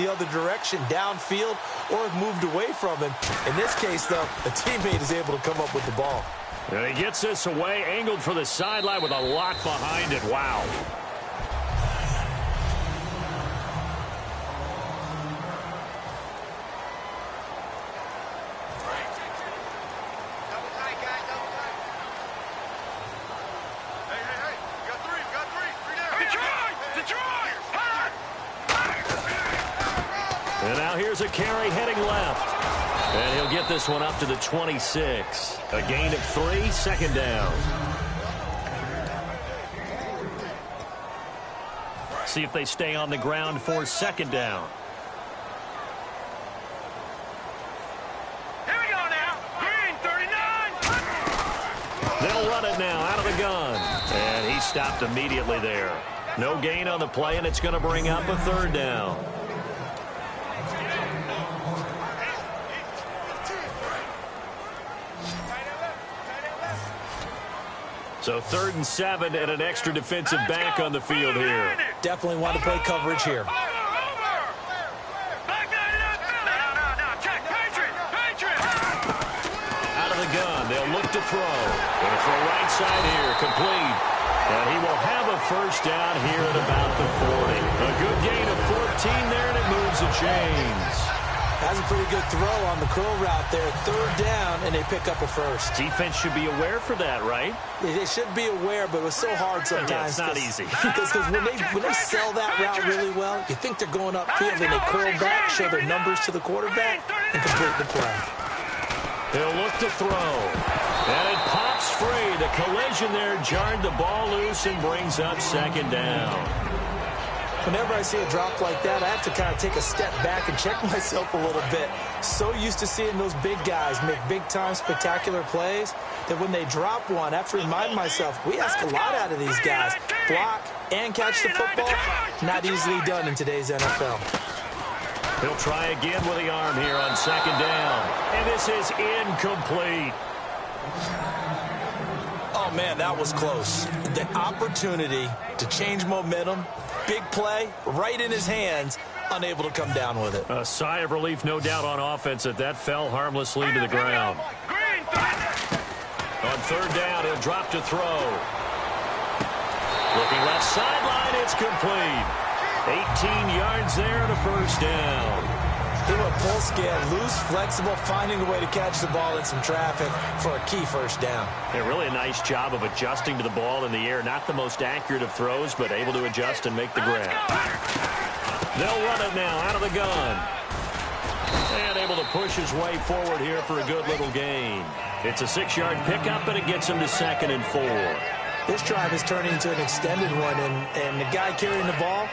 the other direction, downfield, or have moved away from him. In this case, though, a teammate is able to come up with the ball. And he gets this away, angled for the sideline with a lock behind it. Wow. And now here's a carry heading left. And he'll get this one up to the 26. A gain of 3, 2nd down. See if they stay on the ground for 2nd down. Here we go now. Green, 39. They'll run it now out of the gun. And he stopped immediately there. No gain on the play, and it's going to bring up a 3rd down. So 3rd and 7 and an extra defensive back on the field here. Definitely want to play coverage here. Out of the gun, they'll look to throw. Going for a right side here, complete. And he will have a 1st down here at about the 40. A good gain of 14 there, and it moves the chains. That's a pretty good throw on the curl route there. 3rd down, and they pick up a 1st. Defense should be aware for that, right? They should be aware, but it was so hard sometimes. Yeah, it's not easy. Because when they sell that route really well, you think they're going upfield, and they curl back, show their numbers to the quarterback, and complete the play. He'll look to throw. And it pops free. The collision there jarred the ball loose and brings up 2nd down. Whenever I see a drop like that, I have to kind of take a step back and check myself a little bit. So used to seeing those big guys make big-time spectacular plays that when they drop one, I have to remind myself, we ask a lot out of these guys. Block and catch the football, not easily done in today's NFL. He'll try again with the arm here on 2nd down. And this is incomplete. Oh, man, that was close. The opportunity to change momentum, big play, right in his hands, unable to come down with it. A sigh of relief, no doubt, on offense that fell harmlessly to the ground. On 3rd down, he'll drop to throw. Looking left sideline, it's complete. 18 yards there and a 1st down. He went full scale, loose, flexible, finding a way to catch the ball in some traffic for a key 1st down. Yeah, really a nice job of adjusting to the ball in the air. Not the most accurate of throws, but able to adjust and make the grab. They'll run it now out of the gun. And able to push his way forward here for a good little gain. It's a 6-yard pickup, and it gets him to 2nd and 4. This drive is turning into an extended one, and the guy carrying the ball,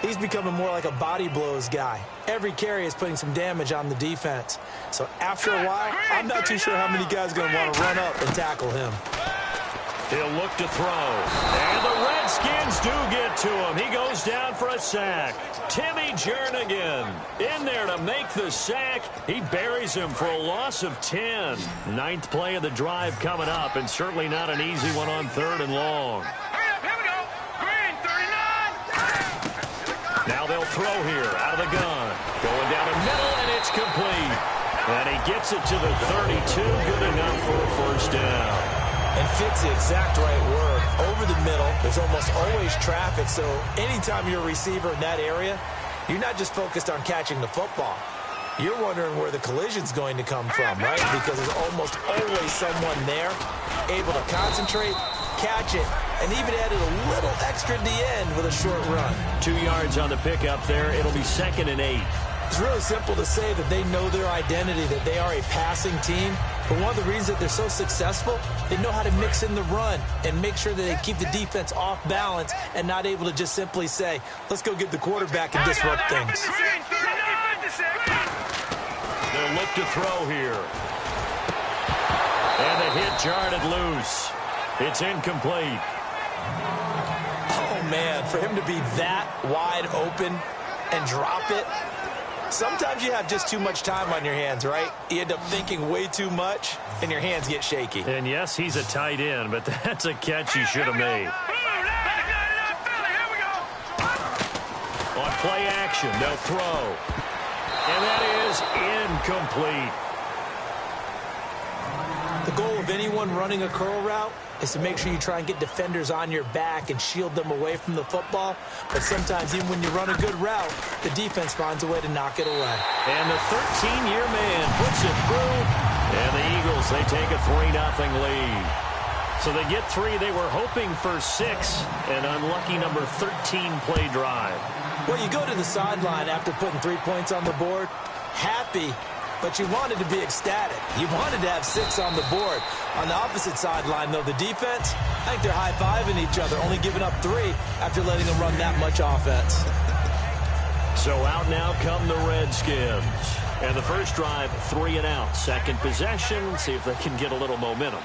he's becoming more like a body blows guy. Every carry is putting some damage on the defense. So after a while, I'm not too sure how many guys are going to want to run up and tackle him. He'll look to throw. And the Redskins do get to him. He goes down for a sack. Timmy Jernigan in there to make the sack. He buries him for a loss of 10. 9th play of the drive coming up, and certainly not an easy one on 3rd and long. Now they'll throw here out of the gun. Going down the middle, and it's complete. And he gets it to the 32. Good enough for a 1st down. And fits the exact right word. Over the middle, there's almost always traffic. So anytime you're a receiver in that area, you're not just focused on catching the football. You're wondering where the collision's going to come from, right? Because there's almost always someone there able to concentrate, catch it, and even added a little extra at the end with a short run. 2 yards on the pickup there. It'll be 2nd and 8. It's really simple to say that they know their identity, that they are a passing team. But one of the reasons that they're so successful, they know how to mix in the run and make sure that they keep the defense off balance and not able to just simply say, let's go get the quarterback and disrupt things. They'll look to throw here. And the hit jarred it loose. It's incomplete. Oh, man, for him to be that wide open and drop it. Sometimes you have just too much time on your hands, right? You end up thinking way too much, and your hands get shaky. And, yes, he's a tight end, but that's a catch he should have made. On play action. They'll throw. And that is incomplete. The goal of anyone running a curl route is to make sure you try and get defenders on your back and shield them away from the football. But sometimes even when you run a good route, the defense finds a way to knock it away. And the 13-year man puts it through. And the Eagles, they take a 3-0 lead. So they get 3. They were hoping for 6. An unlucky number 13 play drive. Well, you go to the sideline after putting 3 points on the board, happy, but you wanted to be ecstatic. You wanted to have 6 on the board. On the opposite sideline, though, the defense, I think they're high-fiving each other, only giving up 3 after letting them run that much offense. So out now come the Redskins. And the first drive, 3 and out. Second possession, see if they can get a little momentum.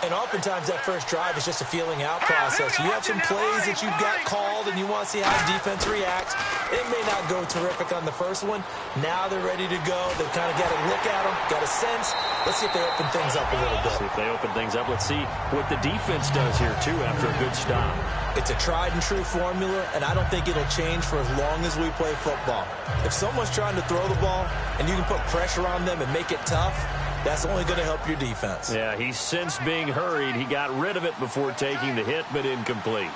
And oftentimes that first drive is just a feeling out process. You have some plays that you've got called and you want to see how defense reacts. It may not go terrific on the first one. Now they're ready to go. They've kind of got a look at them, got a sense. Let's see if they open things up a little bit. See if they open things up. Let's see what the defense does here, too, after a good stop. It's a tried-and-true formula, and I don't think it'll change for as long as we play football. If someone's trying to throw the ball and you can put pressure on them and make it tough, that's only going to help your defense. Yeah, he's since being hurried. He got rid of it before taking the hit, but incomplete.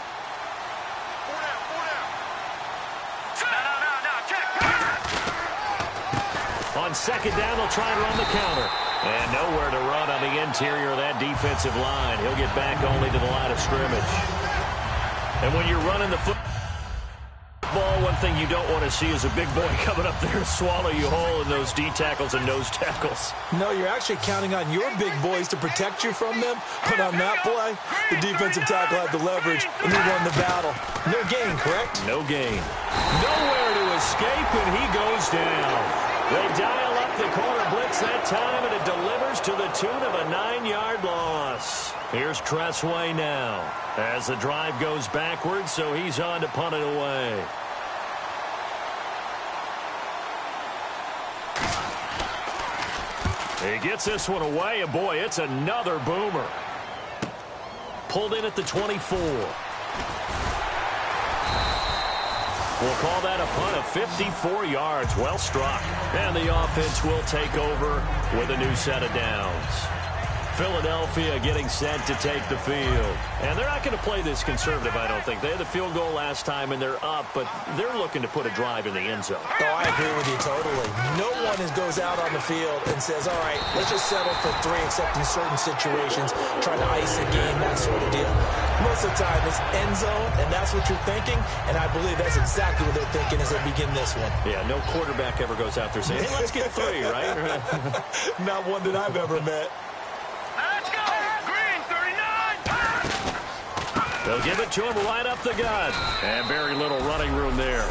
On second down, they'll try and run the counter. And nowhere to run on the interior of that defensive line. He'll get back only to the line of scrimmage. And when you're running the football, one thing you don't want to see is a big boy coming up there and swallow you whole in those D tackles and nose tackles. No, you're actually counting on your big boys to protect you from them. But on that play, the defensive tackle had the leverage, and he won the battle. No gain, correct? No gain. Nowhere to escape, and he goes down. They dial up the corner blitz that time, and it delivers to the tune of a 9-yard loss. Here's Tressway now as the drive goes backwards, so he's on to punt it away. He gets this one away, and boy, it's another boomer. Pulled in at the 24. We'll call that a punt of 54 yards. Well struck. And the offense will take over with a new set of downs. Philadelphia getting set to take the field. And they're not going to play this conservative, I don't think. They had the field goal last time, and they're up, but they're looking to put a drive in the end zone. Oh, I agree with you totally. No one goes out on the field and says, all right, let's just settle for 3, except in certain situations, trying to ice a game, that sort of deal. Most of the time, it's end zone, and that's what you're thinking, and I believe that's exactly what they're thinking as they begin this one. Yeah, no quarterback ever goes out there saying, hey, let's get 3, right? Not one that I've ever met. Let's go! Green, 39! They'll give it to him right up the gut. And very little running room there.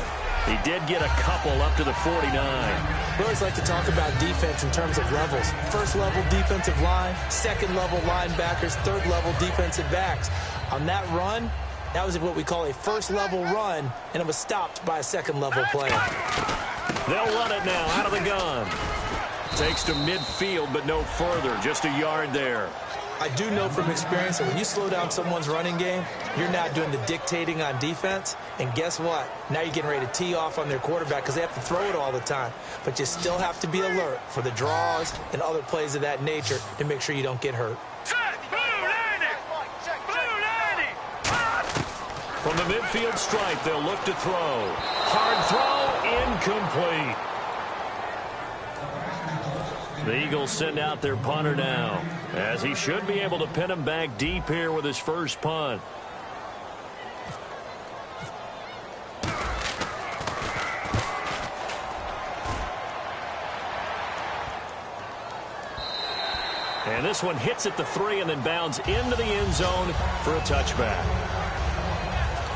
He did get a couple up to the 49. We always like to talk about defense in terms of levels. First-level defensive line, second-level linebackers, third-level defensive backs. On that run, that was what we call a first-level run, and it was stopped by a second-level player. They'll run it now out of the gun. Takes to midfield, but no further. Just a yard there. I do know from experience that when you slow down someone's running game, you're not doing the dictating on defense. And guess what? Now you're getting ready to tee off on their quarterback because they have to throw it all the time. But you still have to be alert for the draws and other plays of that nature to make sure you don't get hurt. From the midfield stripe, they'll look to throw. Hard throw, incomplete. The Eagles send out their punter now, as he should be able to pin him back deep here with his first punt. And this one hits at the 3 and then bounds into the end zone for a touchback.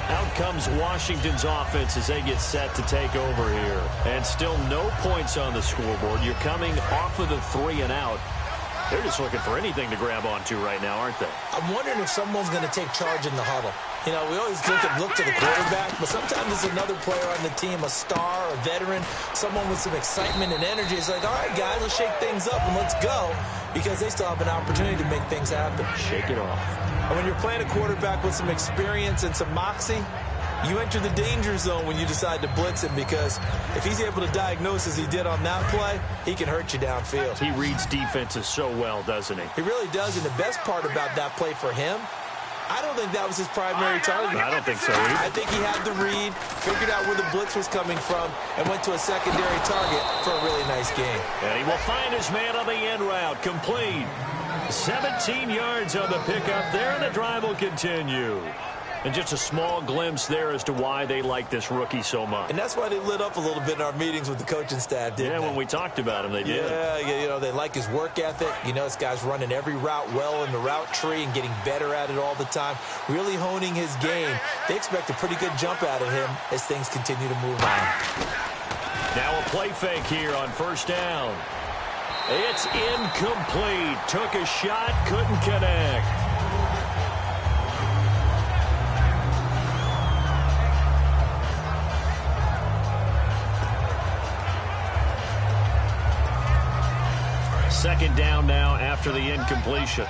Out comes Washington's offense as they get set to take over here. And still no points on the scoreboard. You're coming off of the 3 and out. They're just looking for anything to grab onto right now, aren't they? I'm wondering if someone's going to take charge in the huddle. You know, we always look to the quarterback, but sometimes there's another player on the team, a star, a veteran, someone with some excitement and energy. It's like, all right, guys, let's shake things up and let's go, because they still have an opportunity to make things happen. Shake it off. And when you're playing a quarterback with some experience and some moxie, You enter the danger zone when you decide to blitz him, because if he's able to diagnose as he did on that play, he can hurt you downfield. He reads defenses so well, doesn't he? He really does, and the best part about that play for him, I don't think that was his primary target. I don't think so either. I think he had the read, figured out where the blitz was coming from, and went to a secondary target for a really nice game. And he will find his man on the end route. Complete. 17 yards on the pickup there, and the drive will continue. And just a small glimpse there as to why they like this rookie so much. And that's why they lit up a little bit in our meetings with the coaching staff, didn't they? Yeah, when we talked about him, they did. Yeah, you know, they like his work ethic. You know, this guy's running every route well in the route tree and getting better at it all the time, really honing his game. They expect a pretty good jump out of him as things continue to move on. Now a play fake here on first down. It's incomplete. Took a shot, couldn't connect. Second down now after the incompletion.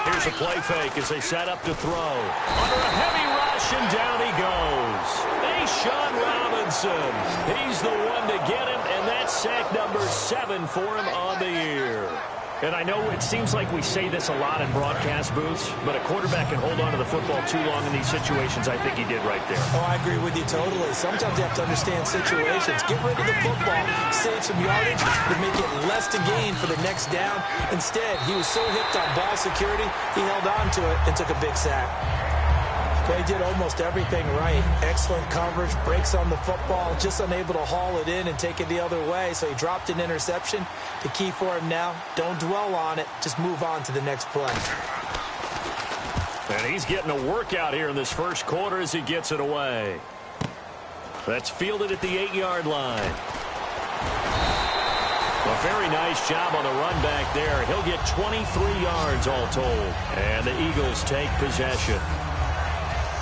Here's a play fake as they set up to throw. Under a heavy rush, and down he goes. Sean Robinson. He's the one to get him, and that's sack number 7 for him on the year. And I know it seems like we say this a lot in broadcast booths, but a quarterback can hold on to the football too long in these situations. I think he did right there. Oh, I agree with you totally. Sometimes you have to understand situations. Get rid of the football, save some yardage, to make it less to gain for the next down. Instead, he was so hipped on ball security, he held on to it and took a big sack. They did almost everything right. Excellent coverage, breaks on the football, just unable to haul it in and take it the other way. So he dropped an interception. The key for him now, don't dwell on it. Just move on to the next play. And he's getting a workout here in this first quarter as he gets it away. That's fielded at the 8-yard line. A very nice job on the run back there. He'll get 23 yards all told. And the Eagles take possession.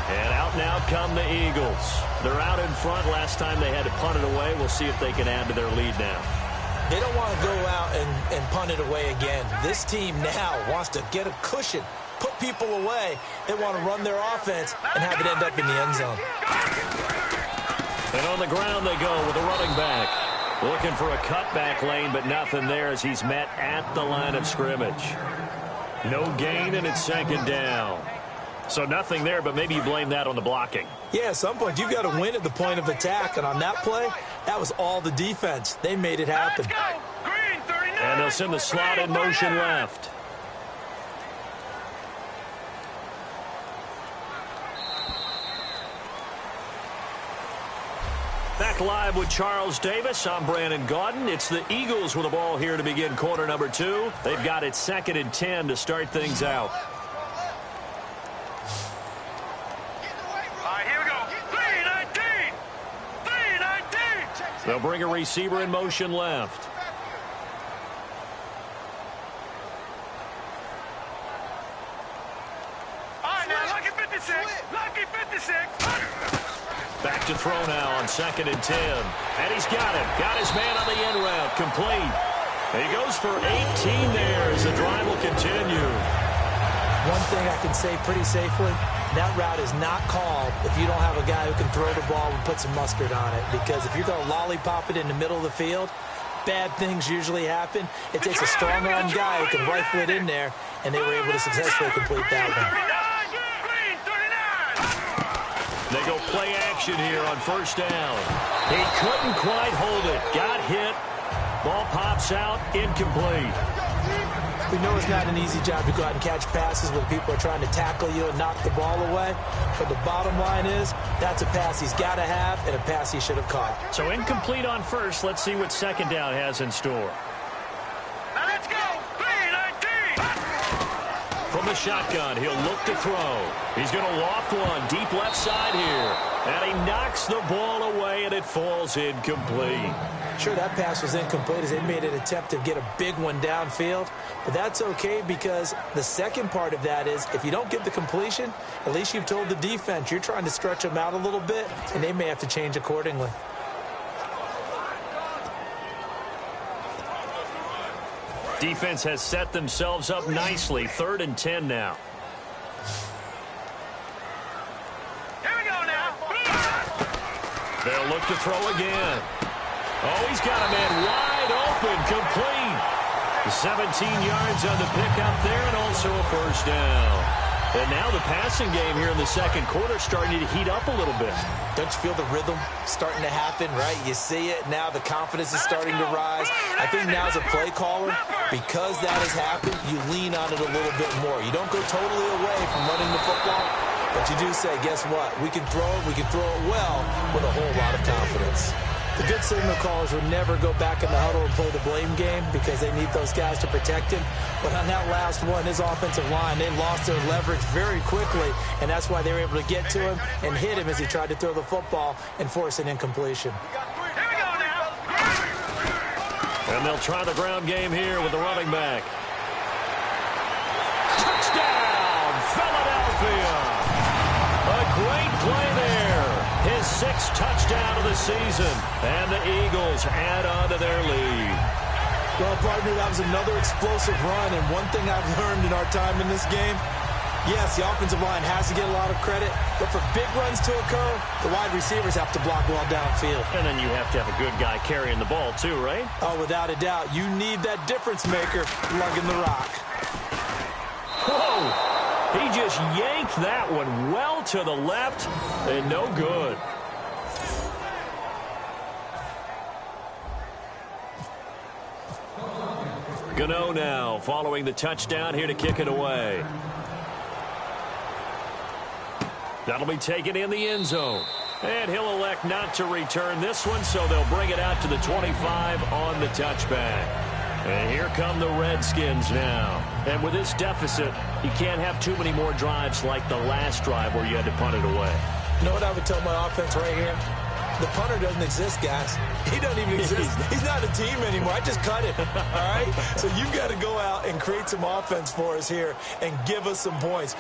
And out now come the Eagles. They're out in front. Last time they had to punt it away. We'll see if they can add to their lead now. They don't want to go out and punt it away again. This team now wants to get a cushion, put people away. They want to run their offense and have it end up in the end zone. And on the ground they go with a running back. Looking for a cutback lane, but nothing there as he's met at the line of scrimmage. No gain, and it's second down. So nothing there, but maybe you blame that on the blocking. Yeah, at some point, you've got to win at the point of attack. And on that play, that was all the defense. They made it happen. Let's go. Green, 39. And they'll send the slot in motion left. Back live with Charles Davis. I'm Brandon Gaudin. It's the Eagles with the ball here to begin quarter number 2. They've got it 2nd and 10 to start things out. They'll bring a receiver in motion left. All right, now, lucky 56. Lucky 56. Back to throw now on 2nd and 10. And he's got him. Got his man on the end route. Complete. And he goes for 18 there as the drive will continue. One thing I can say pretty safely, that route is not called if you don't have a guy who can throw the ball and put some mustard on it. Because if you're going to lollipop it in the middle of the field, bad things usually happen. It takes a strong-arm guy who can rifle it in there, and they were able to successfully complete that one. They go play action here on first down. He couldn't quite hold it. Got hit. Ball pops out. Incomplete. We know it's not an easy job to go out and catch passes when people are trying to tackle you and knock the ball away. But the bottom line is, that's a pass he's got to have and a pass he should have caught. So incomplete on first. Let's see what second down has in store. Now let's go. 3-19. From the shotgun, he'll look to throw. He's going to loft one deep left side here. And he knocks the ball away, and it falls incomplete. Sure, that pass was incomplete as they made an attempt to get a big one downfield. But that's okay because the second part of that is if you don't get the completion, at least you've told the defense you're trying to stretch them out a little bit, and they may have to change accordingly. Defense has set themselves up nicely. 3rd and 10 now. Here we go now. They'll look to throw again. Oh, he's got a man wide open, complete. 17 yards on the pickup there, and also a first down. And now the passing game here in the second quarter starting to heat up a little bit. Don't you feel the rhythm starting to happen, right? You see it. Now the confidence is starting to rise. I think now as a play caller, because that has happened, you lean on it a little bit more. You don't go totally away from running the football, but you do say, guess what? We can throw it. We can throw it well with a whole lot of confidence. The good signal callers would never go back in the huddle and play the blame game because they need those guys to protect him. But on that last one, his offensive line, they lost their leverage very quickly, and that's why they were able to get to him and hit him as he tried to throw the football and force an incompletion. Here we go now. And they'll try the ground game here with the running back. Touchdown, Philadelphia! A great play there. His 6th touchdown of the season. And the Eagles add on to their lead. Well, partner, that was another explosive run. And one thing I've learned in our time in this game, yes, the offensive line has to get a lot of credit. But for big runs to occur, the wide receivers have to block well downfield. And then you have to have a good guy carrying the ball too, right? Oh, without a doubt. You need that difference maker lugging the rock. Whoa! He just yanked that one well to the left, and no good. Gano now following the touchdown here to kick it away. That'll be taken in the end zone. And he'll elect not to return this one, so they'll bring it out to the 25 on the touchback. And here come the Redskins now. And with this deficit, you can't have too many more drives like the last drive where you had to punt it away. You know what I would tell my offense right here? The punter doesn't exist, guys. He doesn't even exist. He's not a team anymore. I just cut it, all right? So you've got to go out and create some offense for us here and give us some points.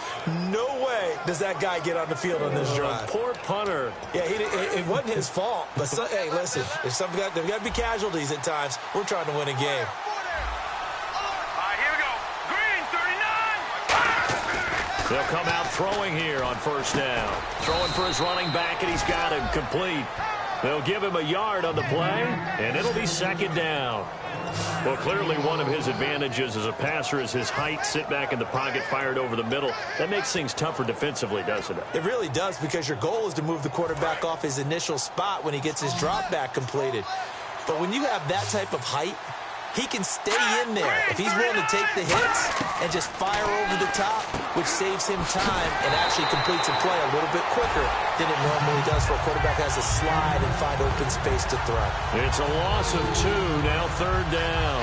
No way does that guy get on the field on this drive. Poor punter. Yeah, it wasn't his fault. But, hey, listen, there's got to be casualties at times. We're trying to win a game. They'll come out throwing here on first down. Throwing for his running back, and he's got him complete. They'll give him a yard on the play, and it'll be 2nd down. Well, clearly one of his advantages as a passer is his height, sit back in the pocket, fired over the middle. That makes things tougher defensively, doesn't it? It really does, because your goal is to move the quarterback off his initial spot when he gets his drop back completed. But when you have that type of height, he can stay in there if he's willing to take the hits and just fire over the top, which saves him time and actually completes a play a little bit quicker than it normally does for a quarterback has to slide and find open space to throw. It's a loss of 2, now 3rd down.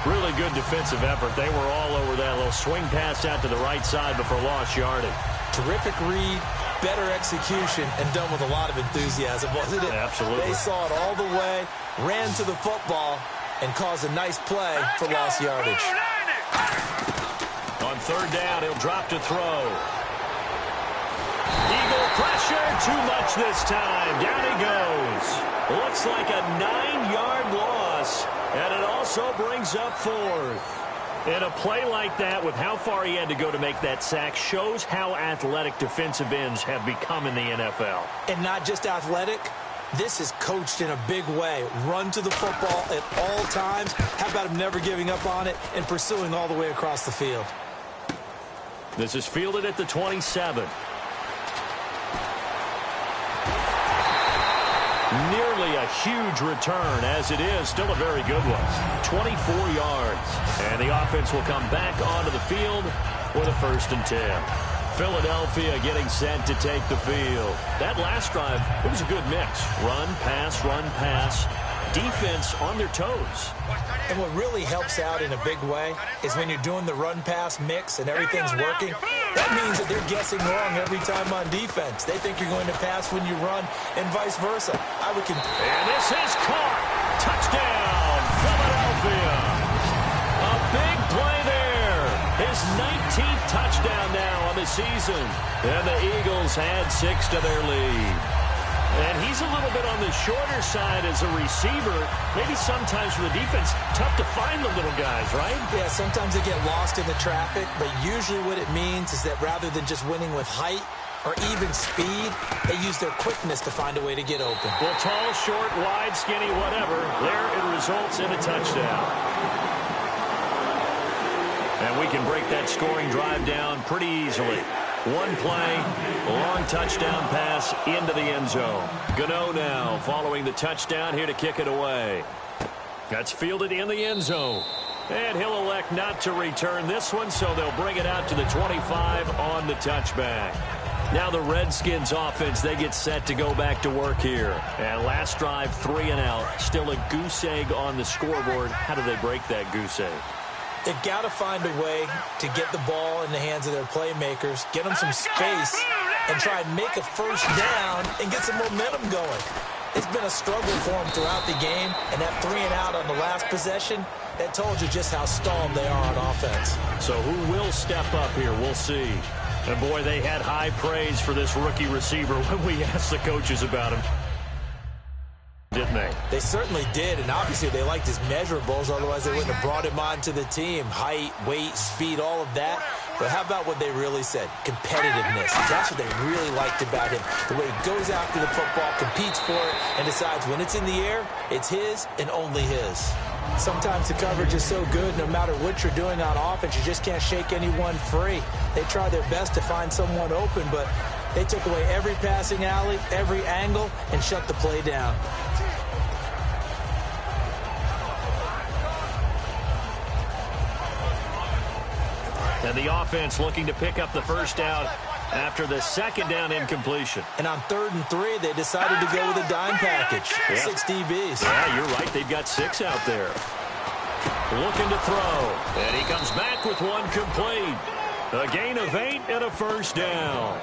Really good defensive effort. They were all over that little swing pass out to the right side before lost yardage. Terrific read, better execution, and done with a lot of enthusiasm, wasn't it? Absolutely. They saw it all the way, ran to the football, and caused a nice play for lost yardage. On 3rd down, he'll drop to throw. Eagle pressure, too much this time. Down he goes. Looks like a 9-yard loss, and it also brings up 4th. And a play like that, with how far he had to go to make that sack, shows how athletic defensive ends have become in the NFL. And not just athletic. This is coached in a big way. Run to the football at all times. How about him never giving up on it and pursuing all the way across the field? This is fielded at the 27. Nearly a huge return, as it is still a very good one. 24 yards. And the offense will come back onto the field with a 1st and 10. Philadelphia getting set to take the field. That last drive, it was a good mix. Run, pass, defense on their toes. And what really helps out in a big way is when you're doing the run-pass mix and everything's working, that means that they're guessing wrong every time on defense. They think you're going to pass when you run and vice versa. And this is caught. Touchdown, Philadelphia. A big play there. His 19th touchdown now on the season. And the Eagles add 6 to their lead. And he's a little bit on the shorter side as a receiver. Maybe sometimes for the defense, tough to find the little guys, right? Yeah, sometimes they get lost in the traffic, but usually what it means is that rather than just winning with height or even speed, they use their quickness to find a way to get open. Well, tall, short, wide, skinny, whatever, there it results in a touchdown. And we can break that scoring drive down pretty easily. One play, long touchdown pass into the end zone. Gano now following the touchdown here to kick it away. That's fielded in the end zone. And he'll elect not to return this one, so they'll bring it out to the 25 on the touchback. Now the Redskins offense, they get set to go back to work here. And last drive, 3 and out. Still a goose egg on the scoreboard. How do they break that goose egg? They've got to find a way to get the ball in the hands of their playmakers, get them some space, and try and make a first down and get some momentum going. It's been a struggle for them throughout the game, and that 3 and out on the last possession, that told you just how stalled they are on offense. So who will step up here? We'll see. And boy, they had high praise for this rookie receiver when we asked the coaches about him. Didn't they? They certainly did, and obviously they liked his measurables, otherwise they wouldn't have brought him onto the team. Height, weight, speed, all of that. But how about what they really said? Competitiveness. That's what they really liked about him. The way he goes after the football, competes for it, and decides when it's in the air, it's his and only his. Sometimes the coverage is so good, no matter what you're doing on offense, you just can't shake anyone free. They try their best to find someone open, but they took away every passing alley, every angle, and shut the play down. And the offense looking to pick up the first down after the second down incompletion. And on 3rd and 3, they decided to go with a dime package. Yeah. 6 DBs. Yeah, you're right. They've got 6 out there. Looking to throw. And he comes back with one complete. A gain of 8 and a first down.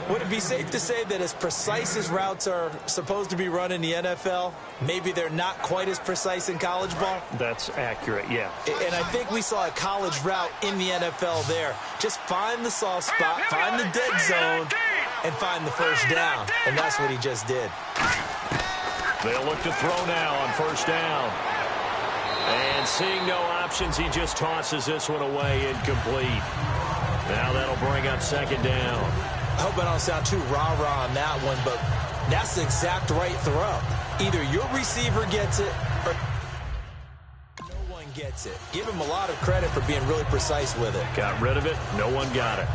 Would it be safe to say that as precise as routes are supposed to be run in the NFL, maybe they're not quite as precise in college ball? That's accurate, yeah. And I think we saw a college route in the NFL there. Just find the soft spot, find the dead zone, and find the first down. And that's what he just did. They'll look to throw now on first down. And seeing no options, he just tosses this one away incomplete. Now that'll bring up second down. I hope I don't sound too rah-rah on that one, but that's the exact right throw. Either your receiver gets it or no one gets it. Give him a lot of credit for being really precise with it. Got rid of it. No one got it.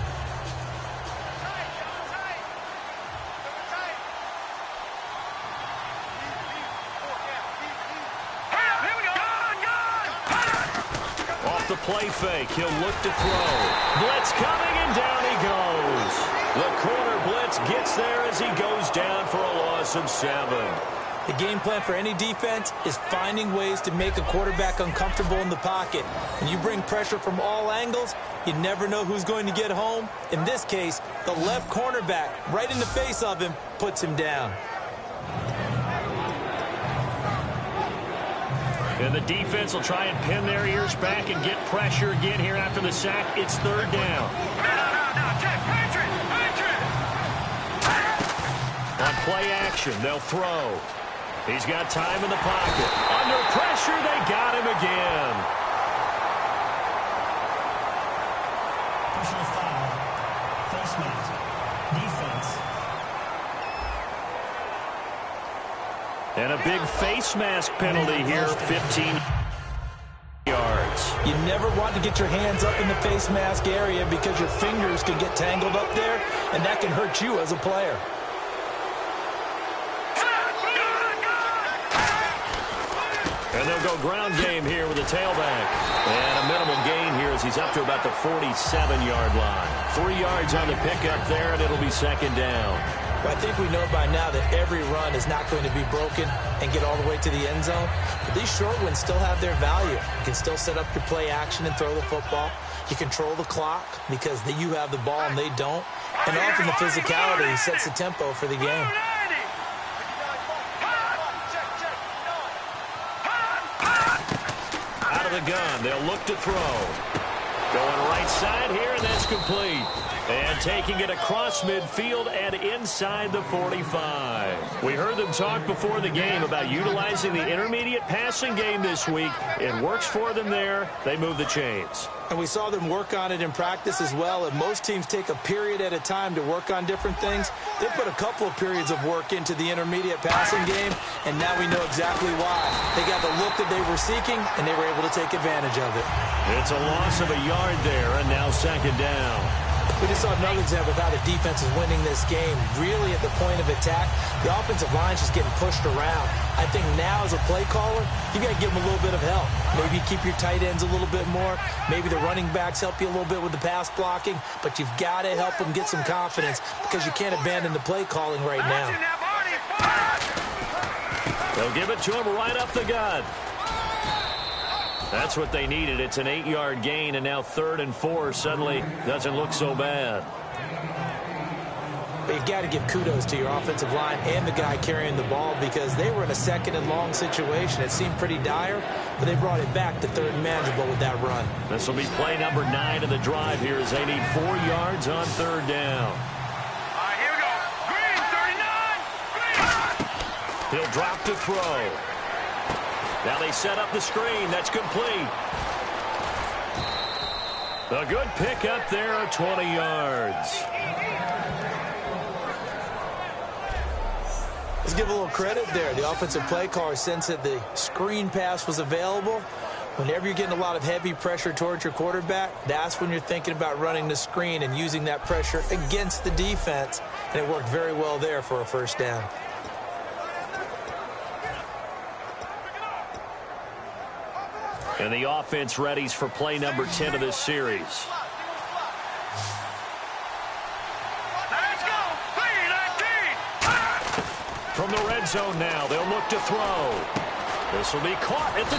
Off the play fake. He'll look to throw. Blitz coming, and down he goes. The corner blitz gets there as he goes down for a loss of 7. The game plan for any defense is finding ways to make a quarterback uncomfortable in the pocket. When you bring pressure from all angles, you never know who's going to get home. In this case, the left cornerback, right in the face of him, puts him down. And the defense will try and pin their ears back and get pressure again here after the sack. It's 3rd down. On play action, they'll throw. He's got time in the pocket. Under pressure, they got him again. Personal foul. Face mask. Defense. And a big face mask penalty here, 15 yards. You never want to get your hands up in the face mask area because your fingers can get tangled up there, and that can hurt you as a player. And they'll go ground game here with a tailback. And a minimal gain here as he's up to about the 47-yard line. 3 yards on the pickup there, and it'll be second down. But I think we know by now that every run is not going to be broken and get all the way to the end zone. But these short ones still have their value. You can still set up your play action and throw the football. You control the clock because you have the ball and they don't. And often the physicality sets the tempo for the game. Out of the gun, they'll look to throw. Going right side here, and that's complete. And taking it across midfield and inside the 45. We heard them talk before the game about utilizing the intermediate passing game this week. It works for them there. They move the chains. And we saw them work on it in practice as well. And most teams take a period at a time to work on different things. They put a couple of periods of work into the intermediate passing game, and now we know exactly why. They got the look that they were seeking, and they were able to take advantage of it. It's a loss of a yard there, and now second down. We just saw another example of how the defense is winning this game. Really at the point of attack, the offensive line is just getting pushed around. I think now as a play caller, you got to give them a little bit of help. Maybe keep your tight ends a little bit more. Maybe the running backs help you a little bit with the pass blocking. But you've got to help them get some confidence because you can't abandon the play calling right now. They'll give it to him right up the gut. That's what they needed. It's an 8-yard gain, and now 3rd and 4 suddenly doesn't look so bad. But you got to give kudos to your offensive line and the guy carrying the ball because they were in a 2nd and long situation. It seemed pretty dire, but they brought it back to 3rd and manageable with that run. This will be play number 9 of the drive here as they need 4 yards on 3rd down. All right, here we go. Green, 39. Green. He'll drop to throw. Now they set up the screen. That's complete. A good pickup there, 20 yards. Let's give a little credit there. The offensive play caller sensed that the screen pass was available. Whenever you're getting a lot of heavy pressure towards your quarterback, that's when you're thinking about running the screen and using that pressure against the defense. And it worked very well there for a first down. And the offense readies for play number 10 of this series. Let's go. 3-19. From the red zone now, they'll look to throw. This will be caught at the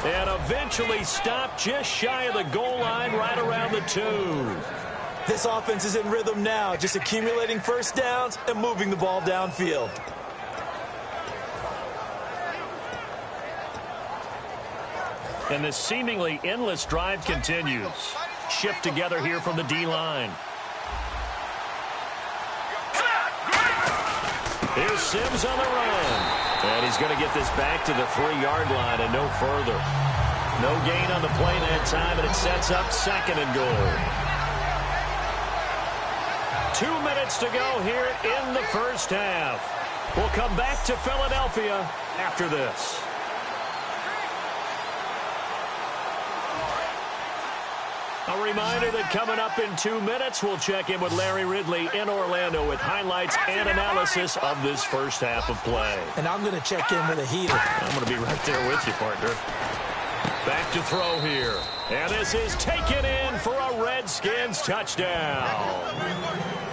2. And eventually stopped just shy of the goal line right around the 2. This offense is in rhythm now, just accumulating first downs and moving the ball downfield. And this seemingly endless drive continues. Shift together here from the D-line. Here's Sims on the run. And he's going to get this back to the 3-yard line and no further. No gain on the play that time, and it sets up 2nd and goal. 2 minutes to go here in the first half. We'll come back to Philadelphia after this. A reminder that coming up in 2 minutes, we'll check in with Larry Ridley in Orlando with highlights and analysis of this first half of play. And I'm going to check in with a heater. I'm going to be right there with you, partner. Back to throw here. And this is taken in for a Redskins touchdown.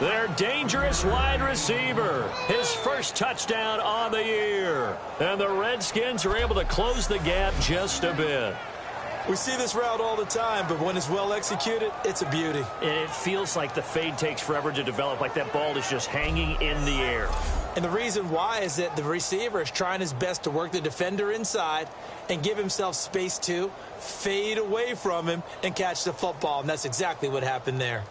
Their dangerous wide receiver. His first touchdown on the year. And the Redskins are able to close the gap just a bit. We see this route all the time, but when it's well executed, it's a beauty. And it feels like the fade takes forever to develop, like that ball is just hanging in the air. And the reason why is that the receiver is trying his best to work the defender inside and give himself space to fade away from him and catch the football. And that's exactly what happened there.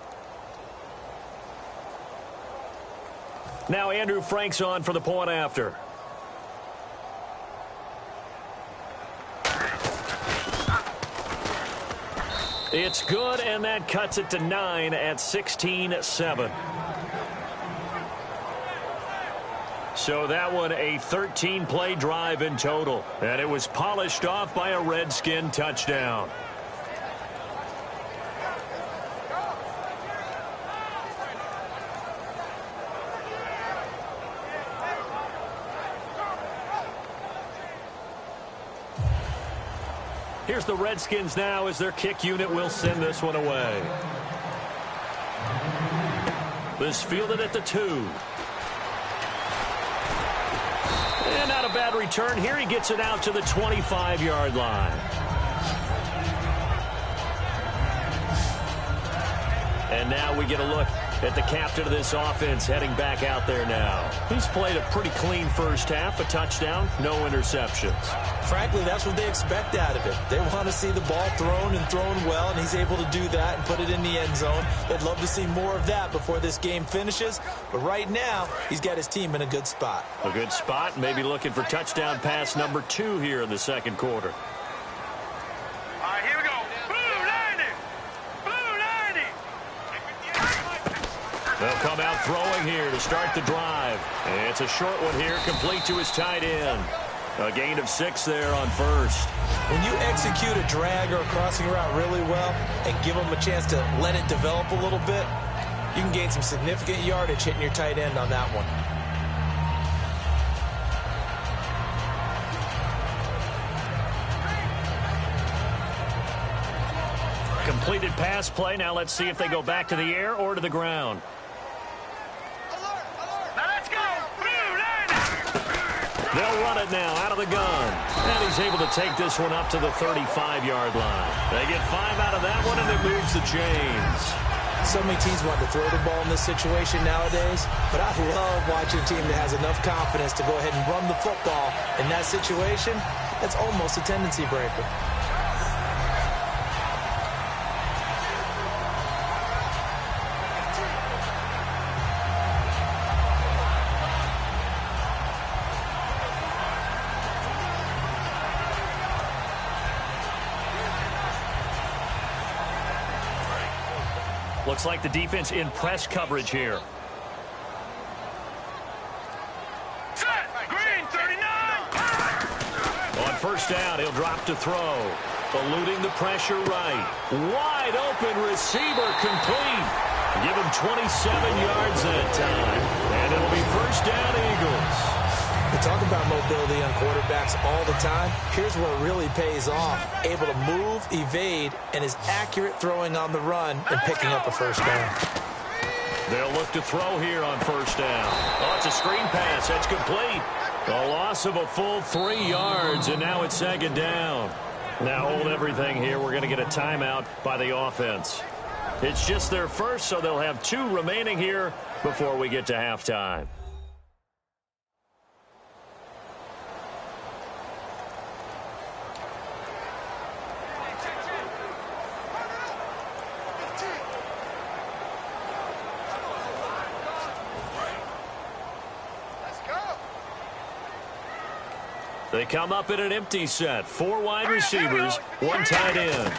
Now Andrew Frank's on for the point after. It's good, and that cuts it to 9 at 16-7. So that one a 13-play drive in total, and it was polished off by a Redskin touchdown. Here's the Redskins now as their kick unit will send this one away. This fielded at the 2. And not a bad return here. He gets it out to the 25-yard line. And now we get a look at the captain of this offense heading back out there now. He's played a pretty clean first half, a touchdown, no interceptions. Frankly, that's what they expect out of him. They want to see the ball thrown and thrown well, and he's able to do that and put it in the end zone. They'd love to see more of that before this game finishes, but right now, he's got his team in a good spot. A good spot, maybe looking for touchdown pass number 2 here in the second quarter. All right, here we go. Blue 90. Blue 90. They'll come out throwing here to start the drive. And it's a short one here, complete to his tight end. A gain of 6 there on first. When you execute a drag or a crossing route really well and give them a chance to let it develop a little bit, you can gain some significant yardage hitting your tight end on that one. Completed pass play. Now let's see if they go back to the air or to the ground. Now let's go. Blue 90. They'll run it now out of the gun. And he's able to take this one up to the 35-yard line. They get 5 out of that one, and it moves the chains. So many teams want to throw the ball in this situation nowadays, but I love watching a team that has enough confidence to go ahead and run the football in that situation. That's almost a tendency breaker. Looks like the defense in press coverage here. Set. Green 39. On first down, he'll drop to throw. Eluding the pressure right. Wide open receiver complete. Give him 27 yards that time. And it'll be first down, Eagles. We talk about mobility on quarterbacks all the time. Here's where it really pays off. Able to move, evade, and is accurate throwing on the run and picking up a first down. They'll look to throw here on first down. Oh, it's a screen pass. That's complete. A loss of a full 3 yards, and now it's second down. Now hold everything here. We're going to get a timeout by the offense. It's just their first, so they'll have 2 remaining here before we get to halftime. They come up in an empty set. 4 wide receivers, 1 tight end.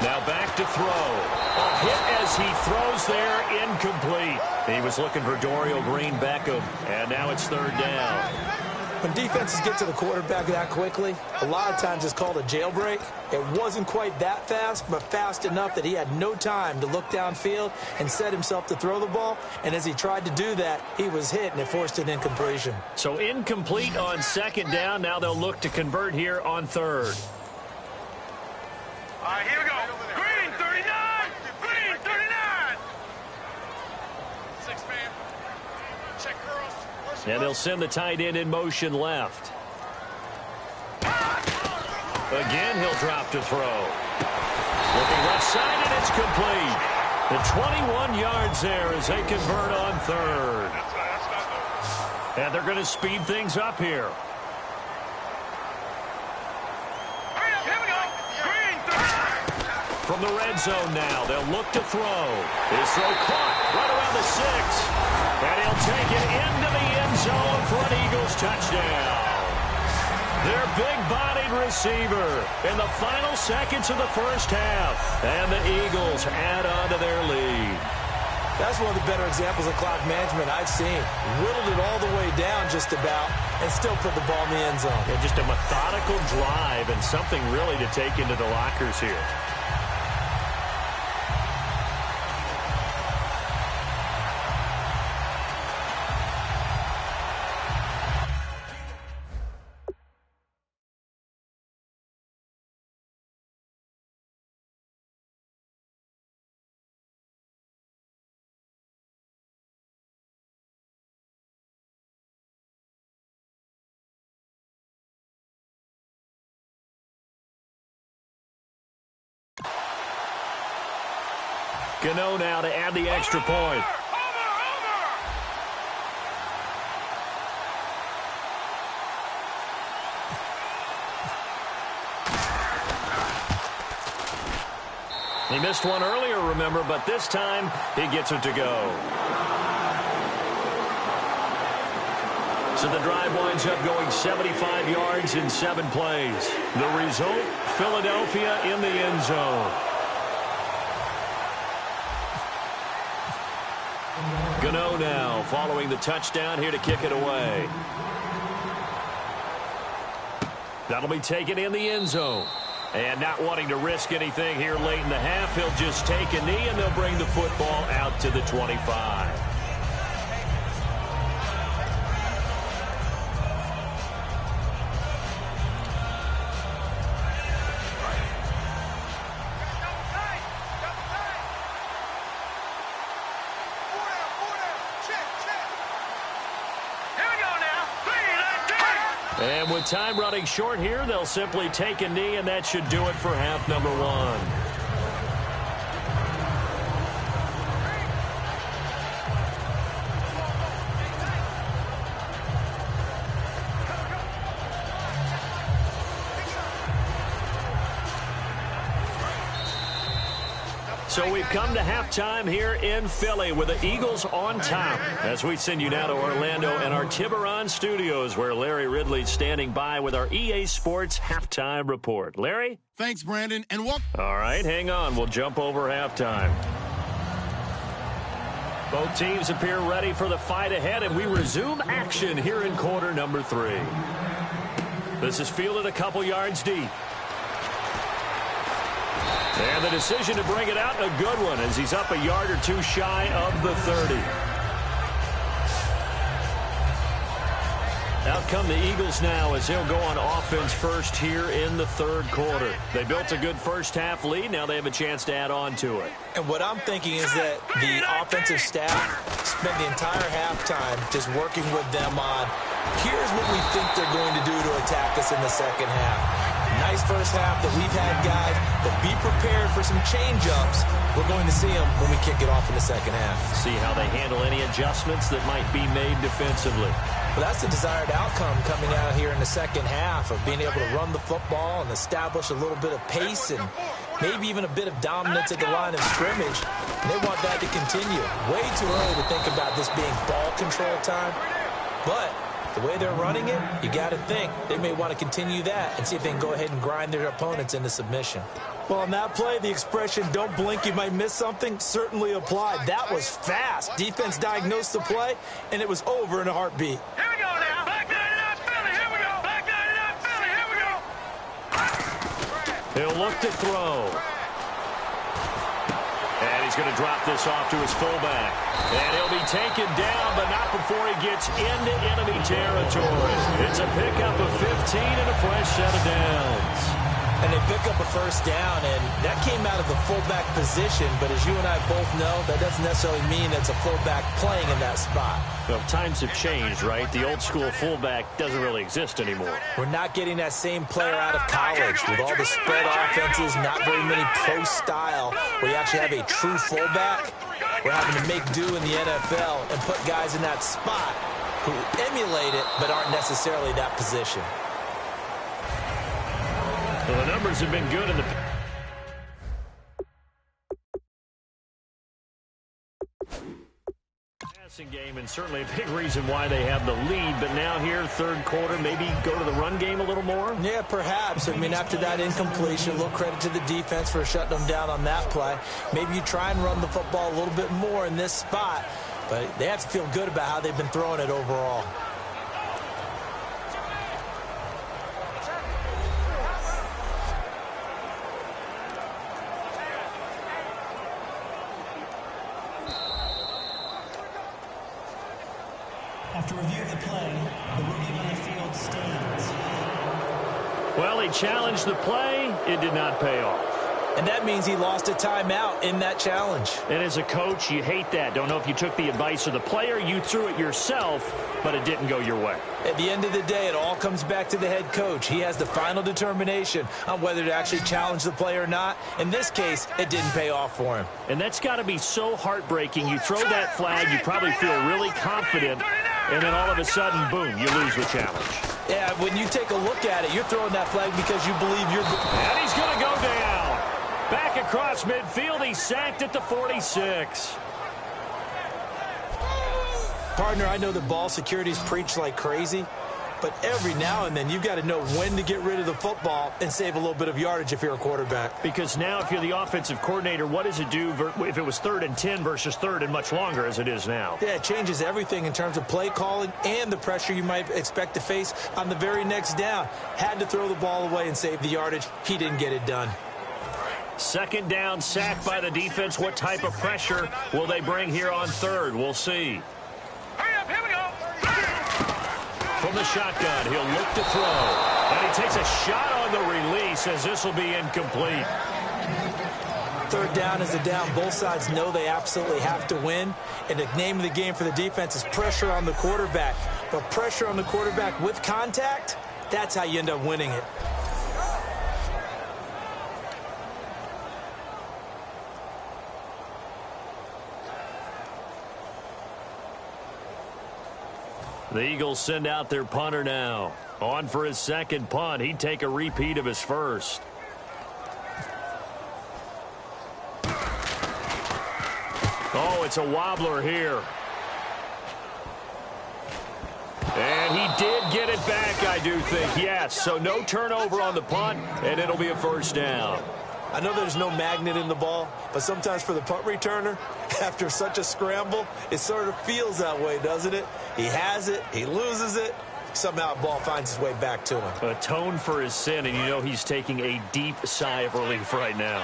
Now back to throw. A hit as he throws there, incomplete. He was looking for Dorial Green-Beckham, and now it's third down. When defenses get to the quarterback that quickly, a lot of times it's called a jailbreak. It wasn't quite that fast, but fast enough that he had no time to look downfield and set himself to throw the ball. And as he tried to do that, he was hit, and it forced an incompletion. So incomplete on second down. Now they'll look to convert here on third. All right, here we go. Green 39. Green 39. 6 man. Check girls. And they'll send the tight end in motion left. Again, he'll drop to throw. Looking left side, and it's complete. The 21 yards there as they convert on third. And they're going to speed things up here. Here we go. Green 30. From the red zone now, they'll look to throw. His throw caught right around the 6. And he'll take it into the end zone for an Eagles touchdown. Their big-bodied receiver in the final seconds of the first half. And the Eagles add on to their lead. That's one of the better examples of clock management I've seen. Whittled it all the way down just about and still put the ball in the end zone. Yeah, just a methodical drive and something really to take into the lockers here. Gano now to add the extra point. He missed one earlier, remember, but this time he gets it to go. So the drive winds up going 75 yards in 7 plays. The result, Philadelphia in the end zone. Gano now following the touchdown here to kick it away. That'll be taken in the end zone. And not wanting to risk anything here late in the half, he'll just take a knee and they'll bring the football out to the 25. And with time running short here, they'll simply take a knee, and that should do it for half number 1. So we've come to halftime here in Philly with the Eagles on top as we send you now to Orlando and our Tiburon studios where Larry Ridley's standing by with our EA Sports halftime report. Larry? Thanks, Brandon. And welcome. All right, hang on. We'll jump over halftime. Both teams appear ready for the fight ahead, and we resume action here in quarter number 3. This is fielded a couple yards deep. And the decision to bring it out, a good one, as he's up a yard or two shy of the 30. Out come the Eagles now as they'll go on offense first here in the third quarter. They built a good first-half lead. Now they have a chance to add on to it. And what I'm thinking is that the offensive staff spent the entire halftime just working with them on, here's what we think they're going to do to attack us in the second half. Nice first half that we've had, guys, but be prepared for some change-ups. We're going to see them when we kick it off in the second half. See how they handle any adjustments that might be made defensively. But that's the desired outcome coming out here in the second half of being able to run the football and establish a little bit of pace and maybe even a bit of dominance at the line of scrimmage. And they want that to continue. Way too early to think about this being ball control time. But the way they're running it, you got to think they may want to continue that and see if they can go ahead and grind their opponents into submission. Well, on that play, the expression, don't blink, you might miss something, certainly applied. That was fast. Defense diagnosed the play, and it was over in a heartbeat. Here we go now. Back 99 Philly. Here we go. Back 99 Philly. Here we go. He'll look to throw. And he's going to drop this off to his fullback. And he'll be taken down, but not before he gets into enemy territory. It's a pickup of 15 and a fresh set of downs. And they pick up a first down, and that came out of the fullback position. But as you and I both know, that doesn't necessarily mean it's a fullback playing in that spot. Well, times have changed, right? The old school fullback doesn't really exist anymore. We're not getting that same player out of college with all the spread offenses, not very many pro style, where you actually have a true fullback. We're having to make do in the NFL and put guys in that spot who emulate it but aren't necessarily that position. Well, the numbers have been good in the passing game, and certainly a big reason why they have the lead. But now here, third quarter, maybe go to the run game a little more? Yeah, perhaps. I mean, after that incompletion, a little credit to the defense for shutting them down on that play. Maybe you try and run the football a little bit more in this spot, but they have to feel good about how they've been throwing it overall. After review of the play, the ruling on the field stands. Well, he challenged the play. It did not pay off. And that means he lost a timeout in that challenge. And as a coach, you hate that. Don't know if you took the advice of the player, you threw it yourself, but it didn't go your way. At the end of the day, it all comes back to the head coach. He has the final determination on whether to actually challenge the play or not. In this case, it didn't pay off for him. And that's got to be so heartbreaking. You throw that flag, you probably feel really confident, and then all of a sudden, boom, you lose the challenge. Yeah, when you take a look at it, you're throwing that flag because you believe you're... And he's going to go down. Back across midfield, he's sacked at the 46. Partner, I know that ball security is preached like crazy, but every now and then you've got to know when to get rid of the football and save a little bit of yardage if you're a quarterback. Because now if you're the offensive coordinator, what does it do if it was 3rd and 10 versus 3rd and much longer as it is now? Yeah, it changes everything in terms of play calling and the pressure you might expect to face on the very next down. Had to throw the ball away and save the yardage. He didn't get it done. 2nd down, sack by the defense. What type of pressure will they bring here on 3rd? We'll see. Hurry up, here we go. From the shotgun, he'll look to throw. And he takes a shot on the release as this will be incomplete. 3rd down is a down. Both sides know they absolutely have to win. And the name of the game for the defense is pressure on the quarterback. But pressure on the quarterback with contact, that's how you end up winning it. The Eagles send out their punter now. On for his 2nd punt. He'd take a repeat of his 1st. Oh, it's a wobbler here. And he did get it back, I do think. Yes, so no turnover on the punt, and it'll be a 1st down. I know there's no magnet in the ball, but sometimes for the punt returner, after such a scramble, it sort of feels that way, doesn't it? He has it, he loses it, somehow the ball finds its way back to him. Atone for his sin, and you know he's taking a deep sigh of relief right now.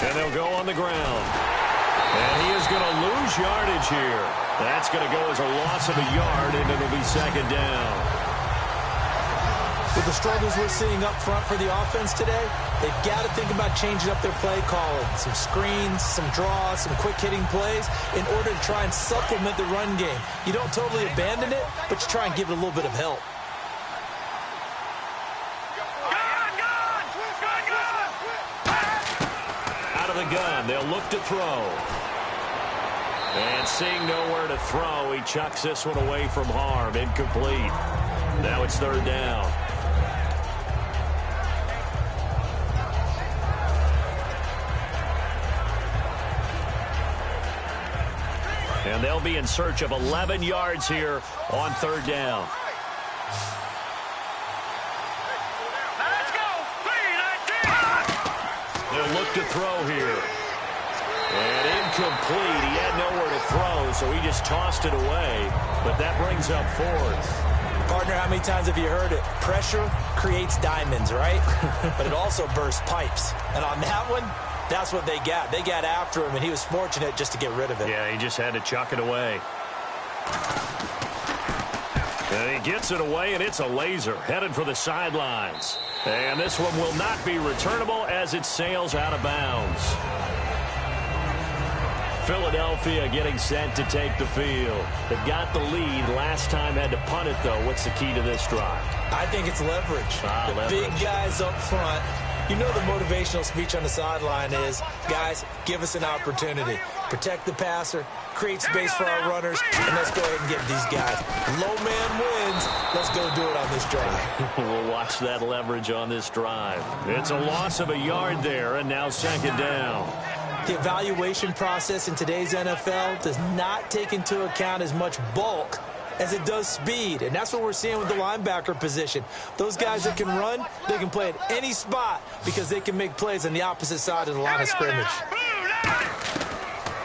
And they'll go on the ground. And he is going to lose yardage here. That's going to go as a loss of a yard, and it'll be 2nd down. With the struggles we're seeing up front for the offense today, they've got to think about changing up their play calling. Some screens, some draws, some quick-hitting plays in order to try and supplement the run game. You don't totally abandon it, but you try and give it a little bit of help. Out of the gun, they'll look to throw. And seeing nowhere to throw, he chucks this one away from harm. Incomplete. Now it's 3rd down. And they'll be in search of 11 yards here on 3rd down. Let's go. 3-19. They'll look to throw here. And incomplete. He had nowhere to throw, so he just tossed it away. But that brings up 4th. Partner, how many times have you heard it? Pressure creates diamonds, right? But it also bursts pipes. And on that one, that's what they got. They got after him, and he was fortunate just to get rid of it. Yeah, he just had to chuck it away. And he gets it away, and it's a laser headed for the sidelines. And this one will not be returnable as it sails out of bounds. Philadelphia getting set to take the field. They've got the lead. Last time had to punt it, though. What's the key to this drive? I think it's leverage. Leverage. Big guys up front. You know the motivational speech on the sideline is, guys, give us an opportunity. Protect the passer, create space for our runners, and let's go ahead and get these guys. Low man wins. Let's go do it on this drive. We'll watch that leverage on this drive. It's a loss of a yard there, and now 2nd down. The evaluation process in today's NFL does not take into account as much bulk as it does speed, and that's what we're seeing with the linebacker position. Those guys that can run, they can play at any spot because they can make plays on the opposite side of the line of scrimmage.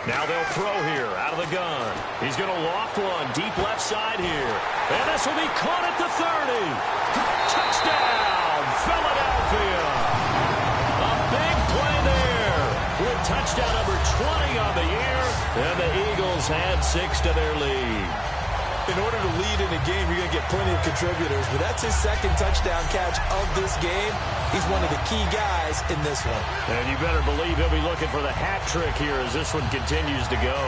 Now they'll throw here out of the gun. He's going to loft one deep left side here. And this will be caught at the 30. Touchdown, Philadelphia. A big play there with touchdown number 20 on the year. And the Eagles add 6 to their lead. In order to lead in a game, you're going to get plenty of contributors, but that's his second touchdown catch of this game. He's one of the key guys in this one. And you better believe he'll be looking for the hat trick here as this one continues to go.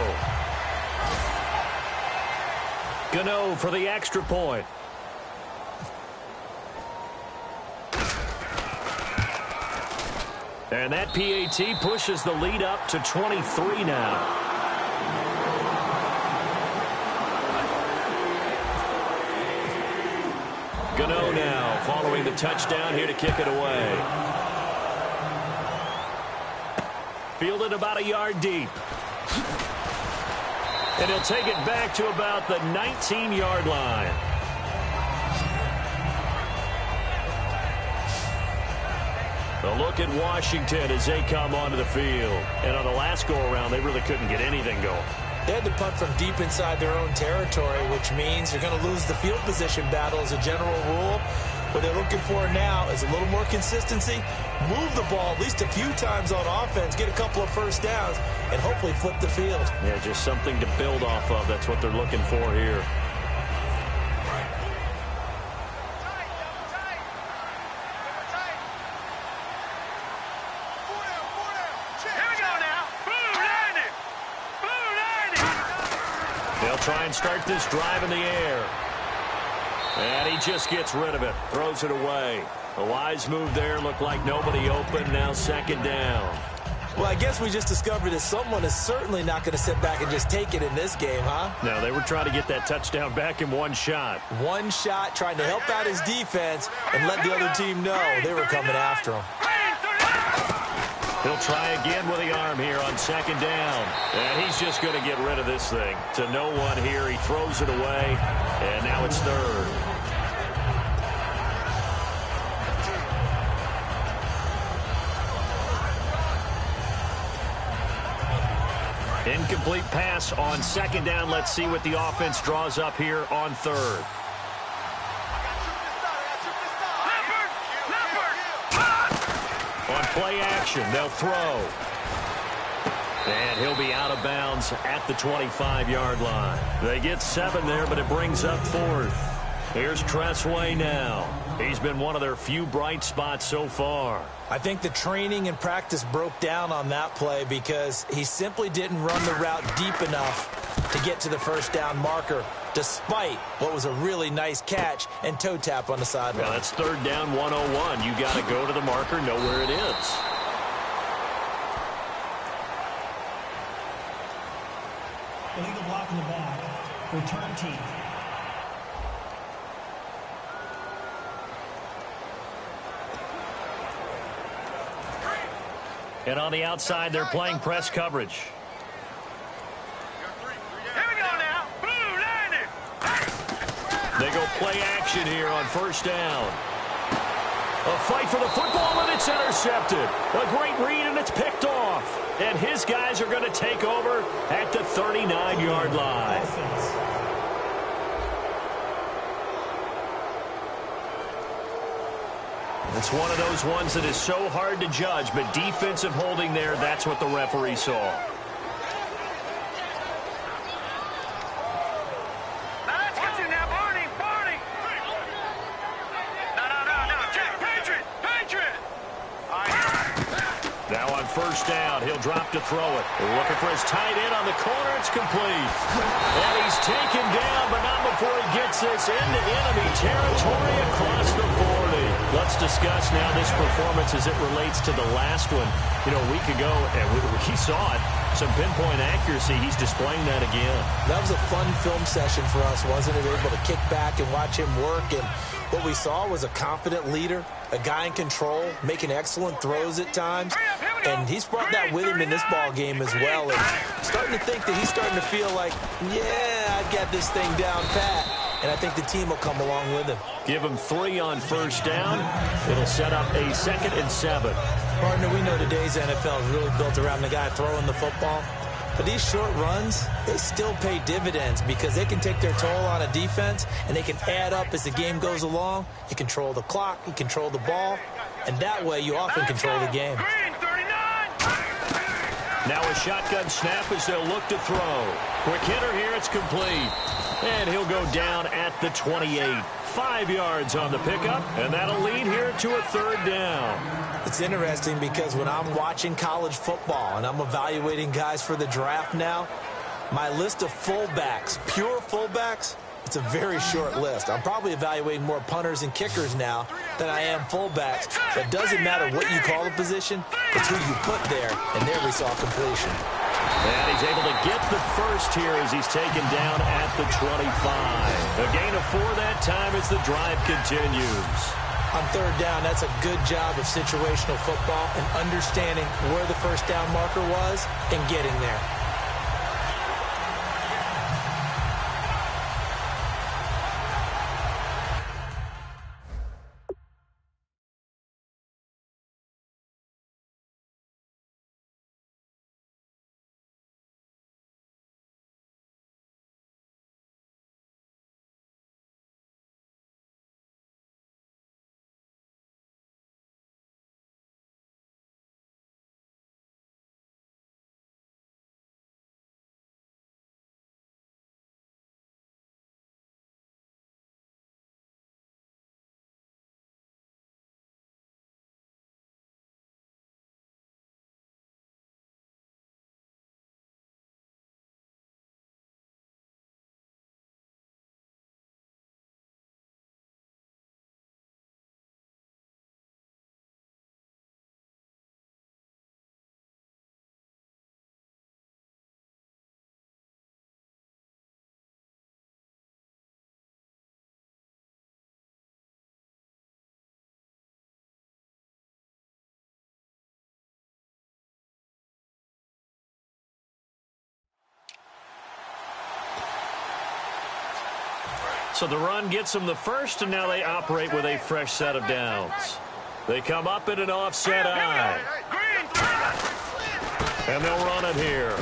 Gano for the extra point. And that PAT pushes the lead up to 23 now. Gano now following the touchdown here to kick it away. Fielded about a yard deep. And he'll take it back to about the 19-yard line. A look at Washington as they come onto the field. And on the last go-around, they really couldn't get anything going. They had to punt from deep inside their own territory, which means you're going to lose the field position battle as a general rule. What they're looking for now is a little more consistency, move the ball at least a few times on offense, get a couple of first downs, and hopefully flip the field. Yeah, just something to build off of. That's what they're looking for here. Try and start this drive in the air. And he just gets rid of it. Throws it away. A wise move there. Looked like nobody open. Now second down. Well, I guess we just discovered that someone is certainly not going to sit back and just take it in this game, huh? No, they were trying to get that touchdown back in one shot. One shot, trying to help out his defense and let the other team know they were coming after him. He'll try again with the arm here on second down. And he's just going to get rid of this thing. To no one here. He throws it away. And now it's third. Incomplete pass on second down. Let's see what the offense draws up here on third. On play action, they'll throw. And he'll be out of bounds at the 25-yard line. They get 7 there, but it brings up fourth. Here's Tressway now. He's been one of their few bright spots so far. I think the training and practice broke down on that play because he simply didn't run the route deep enough to get to the first down marker, despite what was a really nice catch and toe tap on the sideline. Well, that's third down 101. You got to go to the marker, know where it is. Illegal block in the back. Return team. And on the outside, they're playing press coverage. They go play action here on first down. A fight for the football, and it's intercepted. A great read, and it's picked off. And his guys are going to take over at the 39-yard line. It's one of those ones that is so hard to judge, but defensive holding there, that's what the referee saw. First down, he'll drop to throw it. Looking for his tight end on the corner, it's complete. And he's taken down, but not before he gets this into enemy territory across the 40. Let's discuss now this performance as it relates to the last one. You know, a week ago, and we saw it, some pinpoint accuracy. He's displaying that again. That was a fun film session for us, wasn't it? Able to kick back and watch him work, and what we saw was a confident leader, a guy in control, making excellent throws at times. And he's brought that with him in this ball game as well. And starting to think that he's starting to feel like, yeah, I got this thing down pat. And I think the team will come along with him. Give him 3 on first down. It'll set up a 2nd and 7. Partner, we know today's NFL is really built around the guy throwing the football. But these short runs, they still pay dividends because they can take their toll on a defense and they can add up as the game goes along. You control the clock, you control the ball, and that way you often control the game. Now a shotgun snap as they'll look to throw. Quick hitter here, it's complete. And he'll go down at the 28. 5 yards on the pickup, and that'll lead here to a third down. It's interesting because when I'm watching college football and I'm evaluating guys for the draft now, my list of fullbacks, pure fullbacks, it's a very short list. I'm probably evaluating more punters and kickers now than I am fullbacks. But it doesn't matter what you call the position, it's who you put there, and there we saw completion. And he's able to get the first here as he's taken down at the 25. A gain of 4 that time as the drive continues. On third down, that's a good job of situational football and understanding where the first down marker was and getting there. So the run gets them the first, and now they operate with a fresh set of downs. They come up in an offset eye. And they'll run it here.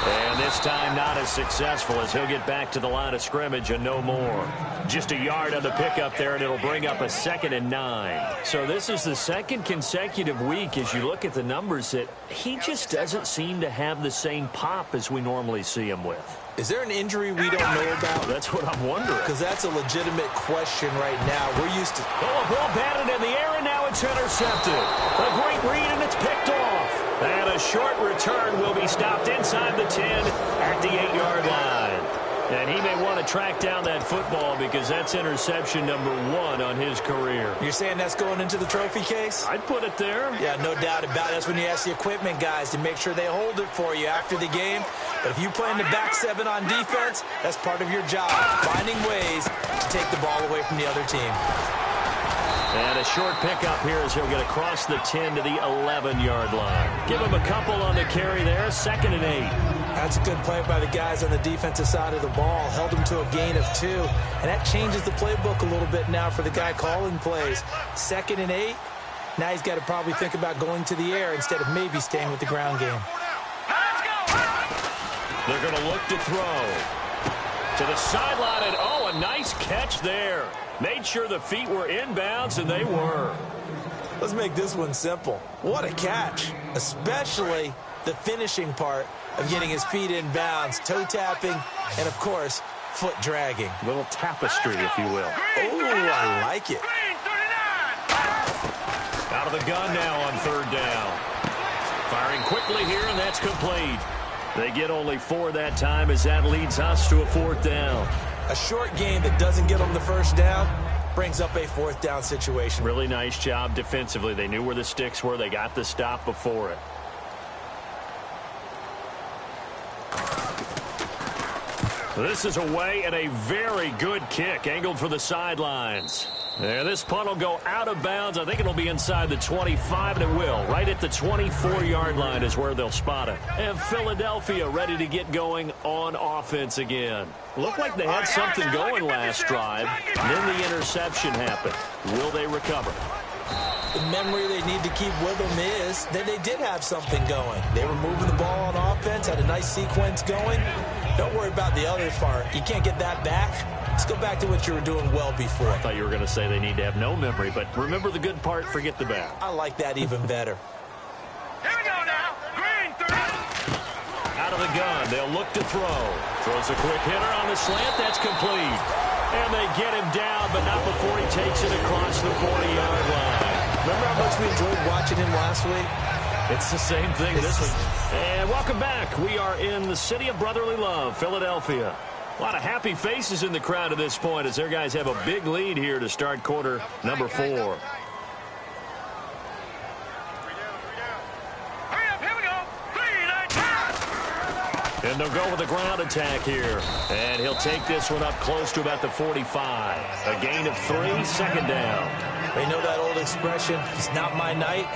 And this time not as successful as he'll get back to the line of scrimmage and no more. Just a yard on the pickup there, and it'll bring up a 2nd and 9. So this is the second consecutive week as you look at the numbers that he just doesn't seem to have the same pop as we normally see him with. Is there an injury we don't know about? That's what I'm wondering. Because that's a legitimate question right now. We're used to... Oh, a ball batted in the air, and now it's intercepted. A great read, and it's picked off. And a short return will be stopped inside the 10 at the 8-yard line. And he may want to track down that football because that's interception number 1 on his career. You're saying that's going into the trophy case? I'd put it there. Yeah, no doubt about it. That's when you ask the equipment guys to make sure they hold it for you after the game. But if you play in the back 7 on defense, that's part of your job, finding ways to take the ball away from the other team. And a short pickup here as he'll get across the 10 to the 11-yard line. Give him a couple on the carry there, 2nd and 8. That's a good play by the guys on the defensive side of the ball. Held him to a gain of 2. And that changes the playbook a little bit now for the guy calling plays. 2nd and 8. Now he's got to probably think about going to the air instead of maybe staying with the ground game. They're going to look to throw. To the sideline, and oh, a nice catch there. Made sure the feet were inbounds, and they were. Let's make this one simple. What a catch, especially the finishing part of getting his feet in bounds, toe tapping, and, of course, foot dragging. A little tapestry, if you will. Oh, I like it. Out of the gun now on 3rd down. Firing quickly here, and that's complete. They get only 4 that time as that leads us to a 4th down. A short game that doesn't get them the first down brings up a 4th down situation. Really nice job defensively. They knew where the sticks were. They got the stop before it. This is away and a very good kick angled for the sidelines. There, this punt will go out of bounds. I think it'll be inside the 25, and it will. Right at the 24-yard line is where they'll spot it. And Philadelphia ready to get going on offense again. Looked like they had something going last drive. Then the interception happened. Will they recover? The memory they need to keep with them is that they did have something going. They were moving the ball on offense, had a nice sequence going. Don't worry about the other part. You can't get that back. Let's go back to what you were doing well before. I thought you were going to say they need to have no memory, but remember the good part, forget the bad. I like that even better. Here we go now. Green 30. gun. They'll look to throw. Throws a quick hitter on the slant. That's complete. And they get him down, but not before he takes it across the 40-yard line. Remember how much we enjoyed watching him last week? It's the same thing this week. And welcome back. We are in the city of brotherly love, Philadelphia. A lot of happy faces in the crowd at this point as their guys have a big lead here to start quarter number 4. And they'll go with a ground attack here. And he'll take this one up close to about the 45. A gain of 3, second down. They know that old expression, it's not my night.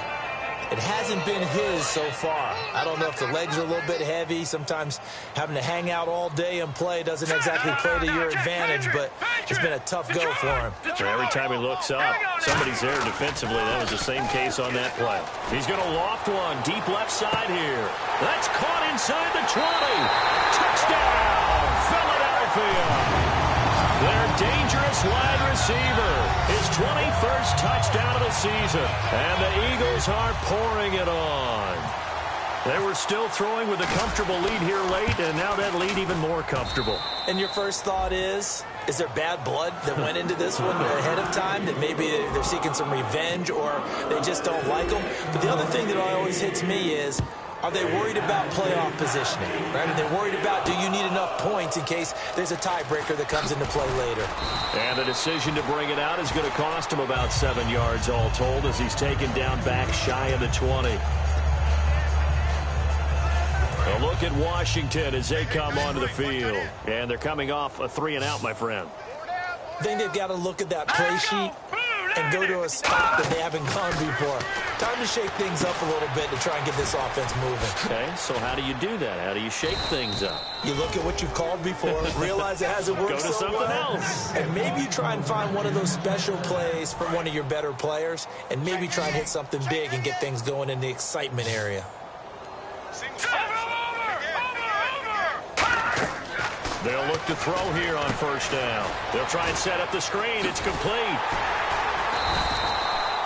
It hasn't been his so far. I don't know if the legs are a little bit heavy. Sometimes having to hang out all day and play doesn't exactly play to your advantage, but it's been a tough go for him. So every time he looks up, somebody's there defensively. That was the same case on that play. He's going to loft one deep left side here. That's caught inside the 20. Touchdown, Philadelphia. Their dangerous wide receiver. His 21st touchdown of the season. And the Eagles are pouring it on. They were still throwing with a comfortable lead here late, and now that lead even more comfortable. And your first thought is there bad blood that went into this one ahead of time, that maybe they're seeking some revenge or they just don't like them? But the other thing that always hits me is, are they worried about playoff positioning? Right? Are they worried about, do you need enough points in case there's a tiebreaker that comes into play later? And the decision to bring it out is going to cost him about 7 yards all told as he's taken down back shy of the 20. A look at Washington as they come onto the field. And they're coming off a 3-and-out, my friend. I think they've got to look at that play sheet and go to a spot that they haven't gone before. Time to shake things up a little bit to try and get this offense moving. Okay, so how do you do that? How do you shake things up? You look at what you've called before, realize it hasn't worked so so something well, else. and maybe you try and find one of those special plays from one of your better players, and maybe try and hit something big and get things going in the excitement area. They'll look to throw here on first down. They'll try and set up the screen. It's complete.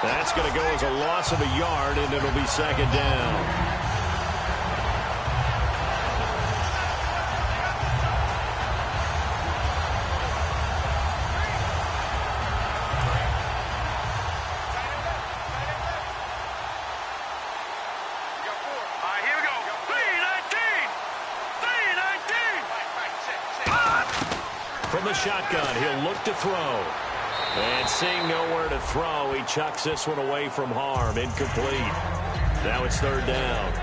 That's going to go as a loss of a yard, and it'll be second down. From the shotgun, he'll look to throw. And seeing nowhere to throw, he chucks this one away from harm. Incomplete. Now it's third down.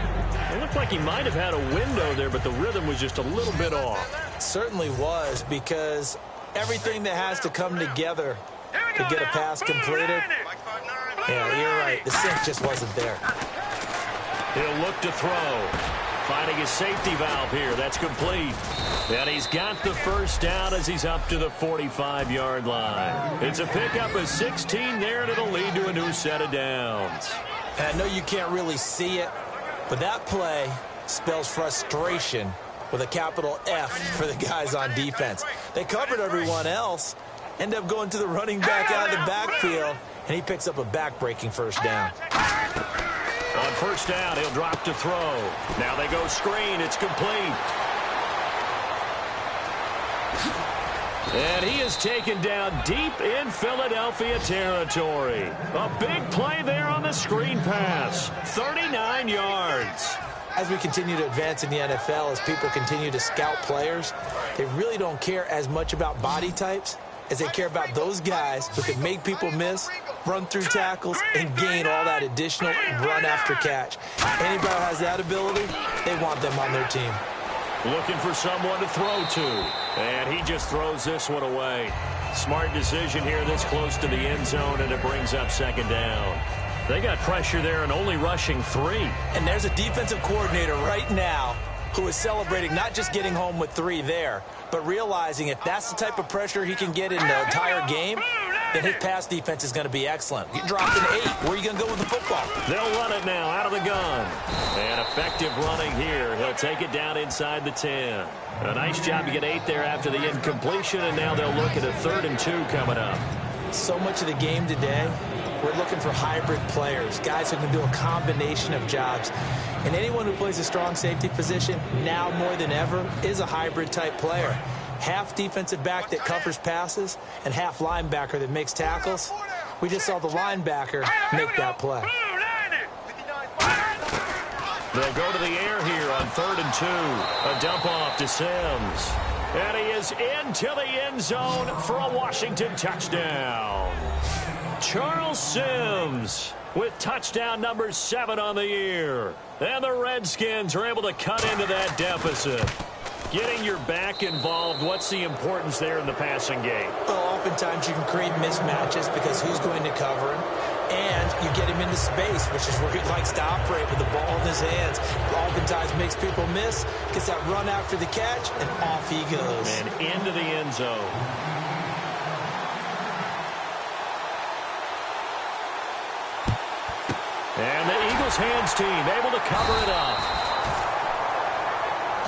It looked like he might have had a window there, but the rhythm was just a little bit off. It certainly was, because everything that has to come together to get a pass completed. Yeah, you're right. The sync just wasn't there. He'll look to throw. Finding his safety valve here. That's complete. And he's got the first down as he's up to the 45-yard line. It's a pickup of 16 there, and it'll lead to a new set of downs. And I know you can't really see it, but that play spells frustration with a capital F for the guys on defense. They covered everyone else, end up going to the running back out of the backfield, and he picks up a back-breaking first down. On first down, he'll drop to throw. Now they go screen. It's complete. And he is taken down deep in Philadelphia territory. A big play there on the screen pass. 39 yards. As we continue to advance in the NFL, as people continue to scout players, they really don't care as much about body types as they care about those guys who can make people miss, run through tackles, and gain all that additional run after catch. Anybody who has that ability, they want them on their team. Looking for someone to throw to. And he just throws this one away. Smart decision here this close to the end zone, and it brings up second down. They got pressure there and only rushing 3. And there's a defensive coordinator right now who is celebrating not just getting home with 3 there, but realizing if that's the type of pressure he can get in the entire game, then his pass defense is going to be excellent. Get dropped in 8. Where are you going to go with the football? They'll run it now out of the gun. And effective running here. He'll take it down inside the 10. A nice job to get 8 there after the incompletion, and now they'll look at a 3rd and 2 coming up. So much of the game today we're looking for hybrid players, guys who can do a combination of jobs. And anyone who plays a strong safety position, now more than ever, is a hybrid-type player. Half defensive back that covers passes and half linebacker that makes tackles. We just saw the linebacker make that play. They'll go to the air here on 3rd and 2. A dump off to Sims. And he is into the end zone for a Washington touchdown. Charles Sims with touchdown number 7 on the year. And the Redskins are able to cut into that deficit. Getting your back involved, what's the importance there in the passing game? Well, oftentimes you can create mismatches because who's going to cover him? And you get him into space, which is where he likes to operate with the ball in his hands. Oftentimes makes people miss, gets that run after the catch, and off he goes. And into the end zone. And the Eagles hands team able to cover it up.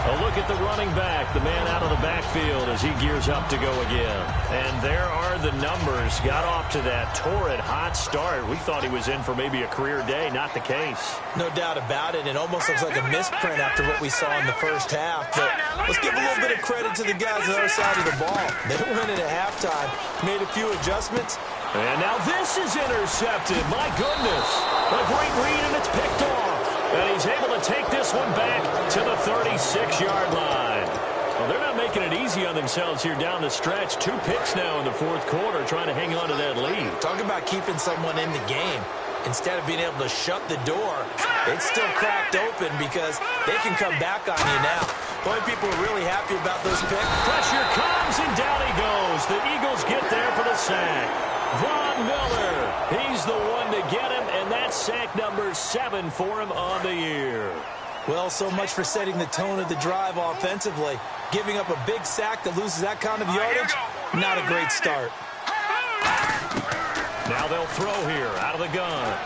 A look at the running back, the man out of the backfield as he gears up to go again. And there are the numbers. Got off to that torrid hot start. We thought he was in for maybe a career day. Not the case. No doubt about it. It almost looks like a misprint after what we saw in the first half. But let's give a little bit of credit to the guys on the other side of the ball. They went in at halftime, made a few adjustments. And now this is intercepted. My goodness. A great read, and it's picked off. And he's able to take this one back to the 36-yard line. Well, they're not making it easy on themselves here down the stretch. 2 picks now in the 4th quarter trying to hang on to that lead. Talk about keeping someone in the game. Instead of being able to shut the door, it's still cracked open because they can come back on you now. The only people are really happy about those picks. Pressure comes, and down he goes. The Eagles get there for the sack. Von Miller, he's the one to get him, and that's sack number 7 for him on the year. Well, so much for setting the tone of the drive offensively. Giving up a big sack that loses that kind of yardage, not a great start. Now they'll throw here out of the gun.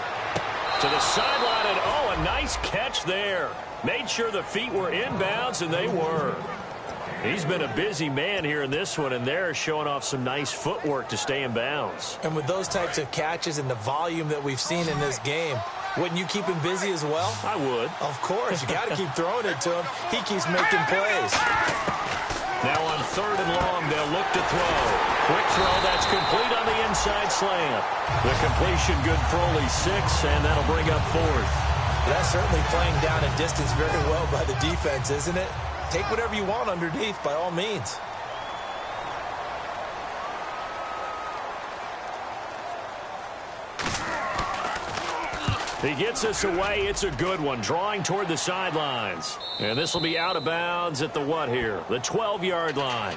To the sideline, and oh, a nice catch there. Made sure the feet were inbounds, and they were. He's been a busy man here in this one, and they're showing off some nice footwork to stay in bounds. And with those types of catches and the volume that we've seen in this game, wouldn't you keep him busy as well? I would. Of course. You got to keep throwing it to him. He keeps making plays. Now on 3rd and long, they'll look to throw. Quick throw, that's complete on the inside slant. The completion good for only 6, and that'll bring up 4th. That's certainly playing down a distance very well by the defense, isn't it? Take whatever you want underneath, by all means. He gets us away. It's a good one. Drawing toward the sidelines. And this will be out of bounds at the what here? The 12-yard line.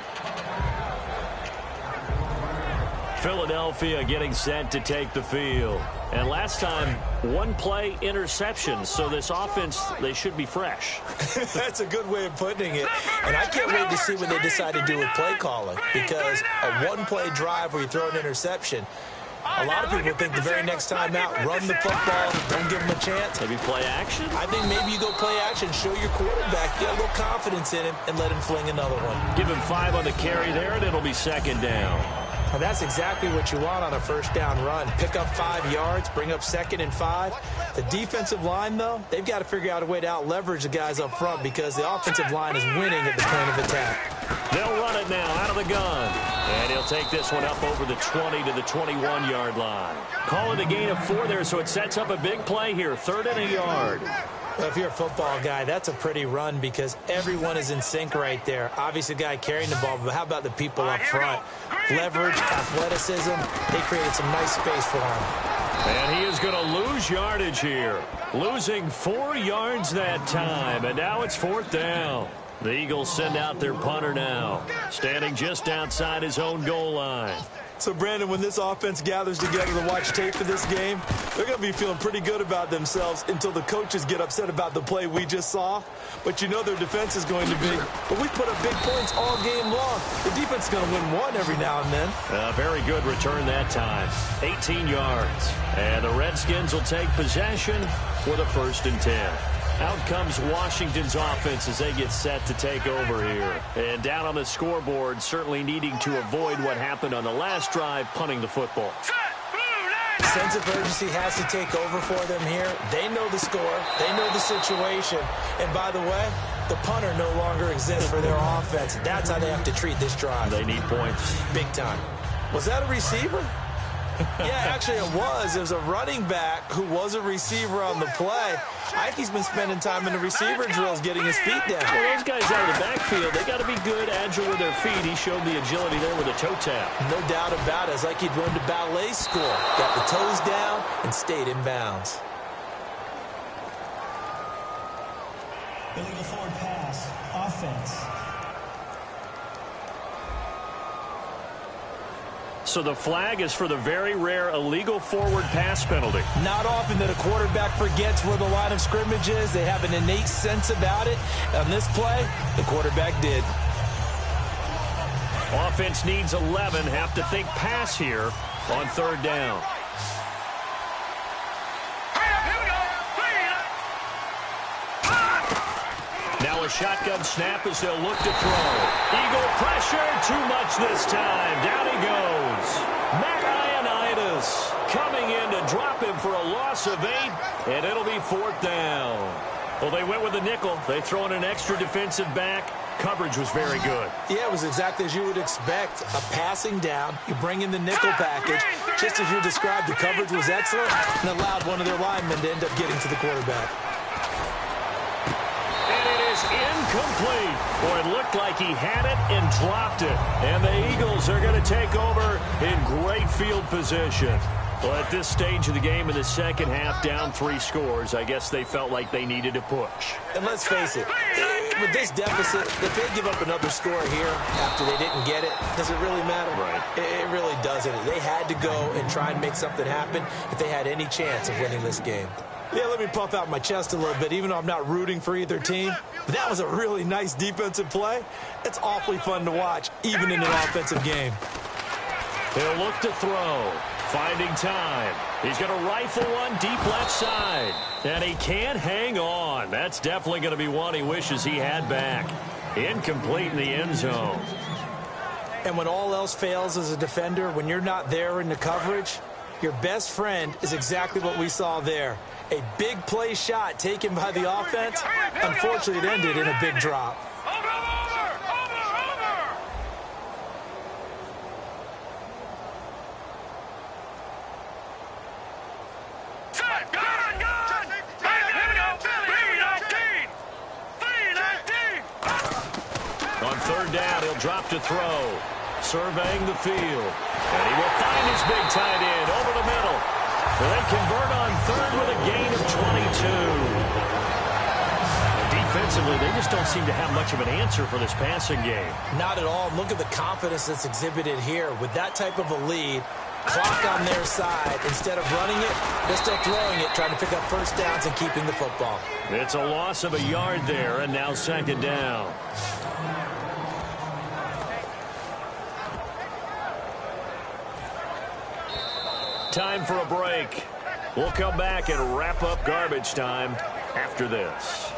Philadelphia getting set to take the field. And last time, 1-play interception. So this offense, they should be fresh. That's a good way of putting it. And I can't wait to see what they decide to do with play calling. Because a 1-play drive where you throw an interception, a lot of people think the very next time out, run the football, don't give him a chance. Maybe play action? I think maybe you go play action, show your quarterback, get a little confidence in him, and let him fling another one. Give him 5 on the carry there, and it'll be 2nd down. And that's exactly what you want on a 1st down run. Pick up 5 yards, bring up 2nd and 5. The defensive line, though, they've got to figure out a way to out-leverage the guys up front because the offensive line is winning at the point of attack. They'll run it now out of the gun. And he'll take this one up over the 20 to the 21-yard line. Call it a gain of 4 there, so it sets up a big play here. 3rd and a yard. Well, if you're a football guy, that's a pretty run because everyone is in sync right there. Obviously, the guy carrying the ball, but how about the people up front? Leverage, athleticism, they created some nice space for him. And he is going to lose yardage here. Losing 4 yards that time, and now it's 4th down. The Eagles send out their punter now, standing just outside his own goal line. So, Brandon, when this offense gathers together to watch tape for this game, they're going to be feeling pretty good about themselves until the coaches get upset about the play we just saw. But you know their defense is going to be. But we put up big points all game long. The defense is going to win one every now and then. A very good return that time. 18 yards. And the Redskins will take possession with a 1st and 10. Out comes Washington's offense as they get set to take over here. And down on the scoreboard, certainly needing to avoid what happened on the last drive, punting the football. Set, blue, Sense of urgency has to take over for them here. They know the score. They know the situation. And by the way, the punter no longer exists for their offense. That's how they have to treat this drive. They need points. Big time. Was that a receiver? Yeah, actually it was. It was a running back who was a receiver on the play. I think he's been spending time in the receiver drills getting his feet down. Well, those guys out of the backfield, they got to be good, agile with their feet. He showed the agility there with a toe tap. No doubt about it. It's like he'd run to ballet school. Got the toes down and stayed in bounds. Illegal forward pass. Offense. So the flag is for the very rare illegal forward pass penalty. Not often that a quarterback forgets where the line of scrimmage is. They have an innate sense about it. On this play, the quarterback did. Offense needs 11. Have to think pass here on third down. Now a shotgun snap as they'll look to throw. Eagle pressure, too much this time. Down he goes. Matt Ioannidis coming in to drop him for a loss of 8, and it'll be fourth down. Well, they went with a nickel. They throw in an extra defensive back. Coverage was very good. Yeah, it was exactly as you would expect. A passing down. You bring in the nickel package. Just as you described, the coverage was excellent and allowed one of their linemen to end up getting to the quarterback. Incomplete. Boy, it looked like he had it and dropped it. And the Eagles are going to take over in great field position. Well, at this stage of the game in the second half, down 3 scores, I guess they felt like they needed to push. And let's face it, with this deficit, if they give up another score here after they didn't get it, does it really matter? Right. It really doesn't. They had to go and try and make something happen if they had any chance of winning this game. Yeah, let me puff out my chest a little bit, even though I'm not rooting for either team. But that was a really nice defensive play. It's awfully fun to watch, even in an offensive game. He'll look to throw. Finding time. He's going to rifle one deep left side. And he can't hang on. That's definitely going to be one he wishes he had back. Incomplete in the end zone. And when all else fails as a defender, when you're not there in the coverage, your best friend is exactly what we saw there. A big play shot taken by the offense. Unfortunately, it ended in a big drop. On third down, he'll drop to throw. Surveying the field. And he will find his big tight end over the middle. And they convert on third with a gain of 22. Defensively, they just don't seem to have much of an answer for this passing game. Not at all. Look at the confidence that's exhibited here. With that type of a lead, clock on their side. Instead of running it, they're still throwing it, trying to pick up first downs and keeping the football. It's a loss of a yard there, and now second down. Time for a break. We'll come back and wrap up garbage time after this.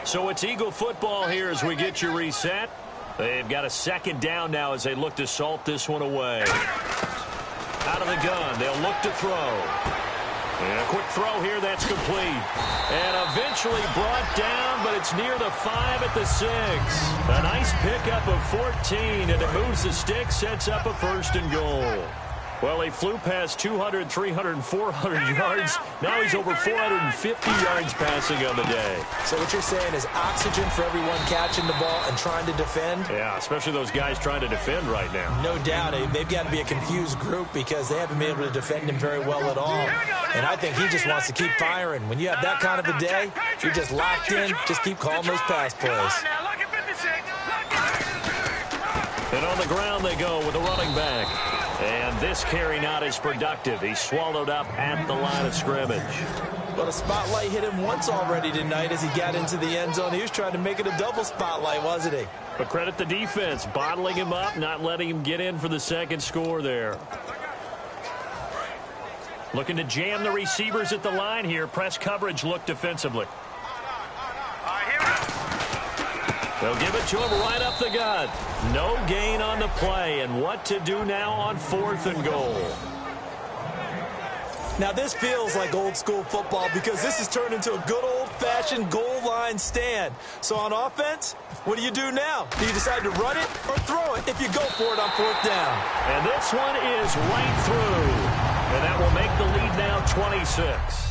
So it's Eagle football here as we get you reset. They've got a second down now as they look to salt this one away. Out of the gun, they'll look to throw. And a quick throw here, that's complete. And eventually brought down, but it's near the 5 at the 6. A nice pickup of 14, and it moves the stick, sets up a first and goal. Well, he flew past 200, 300, and 400 yards. Now he's over 450 yards passing on the day. So what you're saying is oxygen for everyone catching the ball and trying to defend? Yeah, especially those guys trying to defend right now. No doubt. They've got to be a confused group because they haven't been able to defend him very well at all. And I think he just wants to keep firing. When you have that kind of a day, you're just locked in. Just keep calling those pass plays. And on the ground they go with the running back. And this carry not as productive. He's swallowed up at the line of scrimmage. But a spotlight hit him once already tonight as he got into the end zone. He was trying to make it a double spotlight, wasn't he? But credit the defense, bottling him up, not letting him get in for the second score there. Looking to jam the receivers at the line here. Press coverage look defensively. They'll give it to him right up the gut. No gain on the play, and what to do now on 4th and goal. Now, this feels like old-school football because this has turned into a good old-fashioned goal line stand. So on offense, what do you do now? Do you decide to run it or throw it if you go for it on 4th down? And this one is right through. And that will make the lead now 26.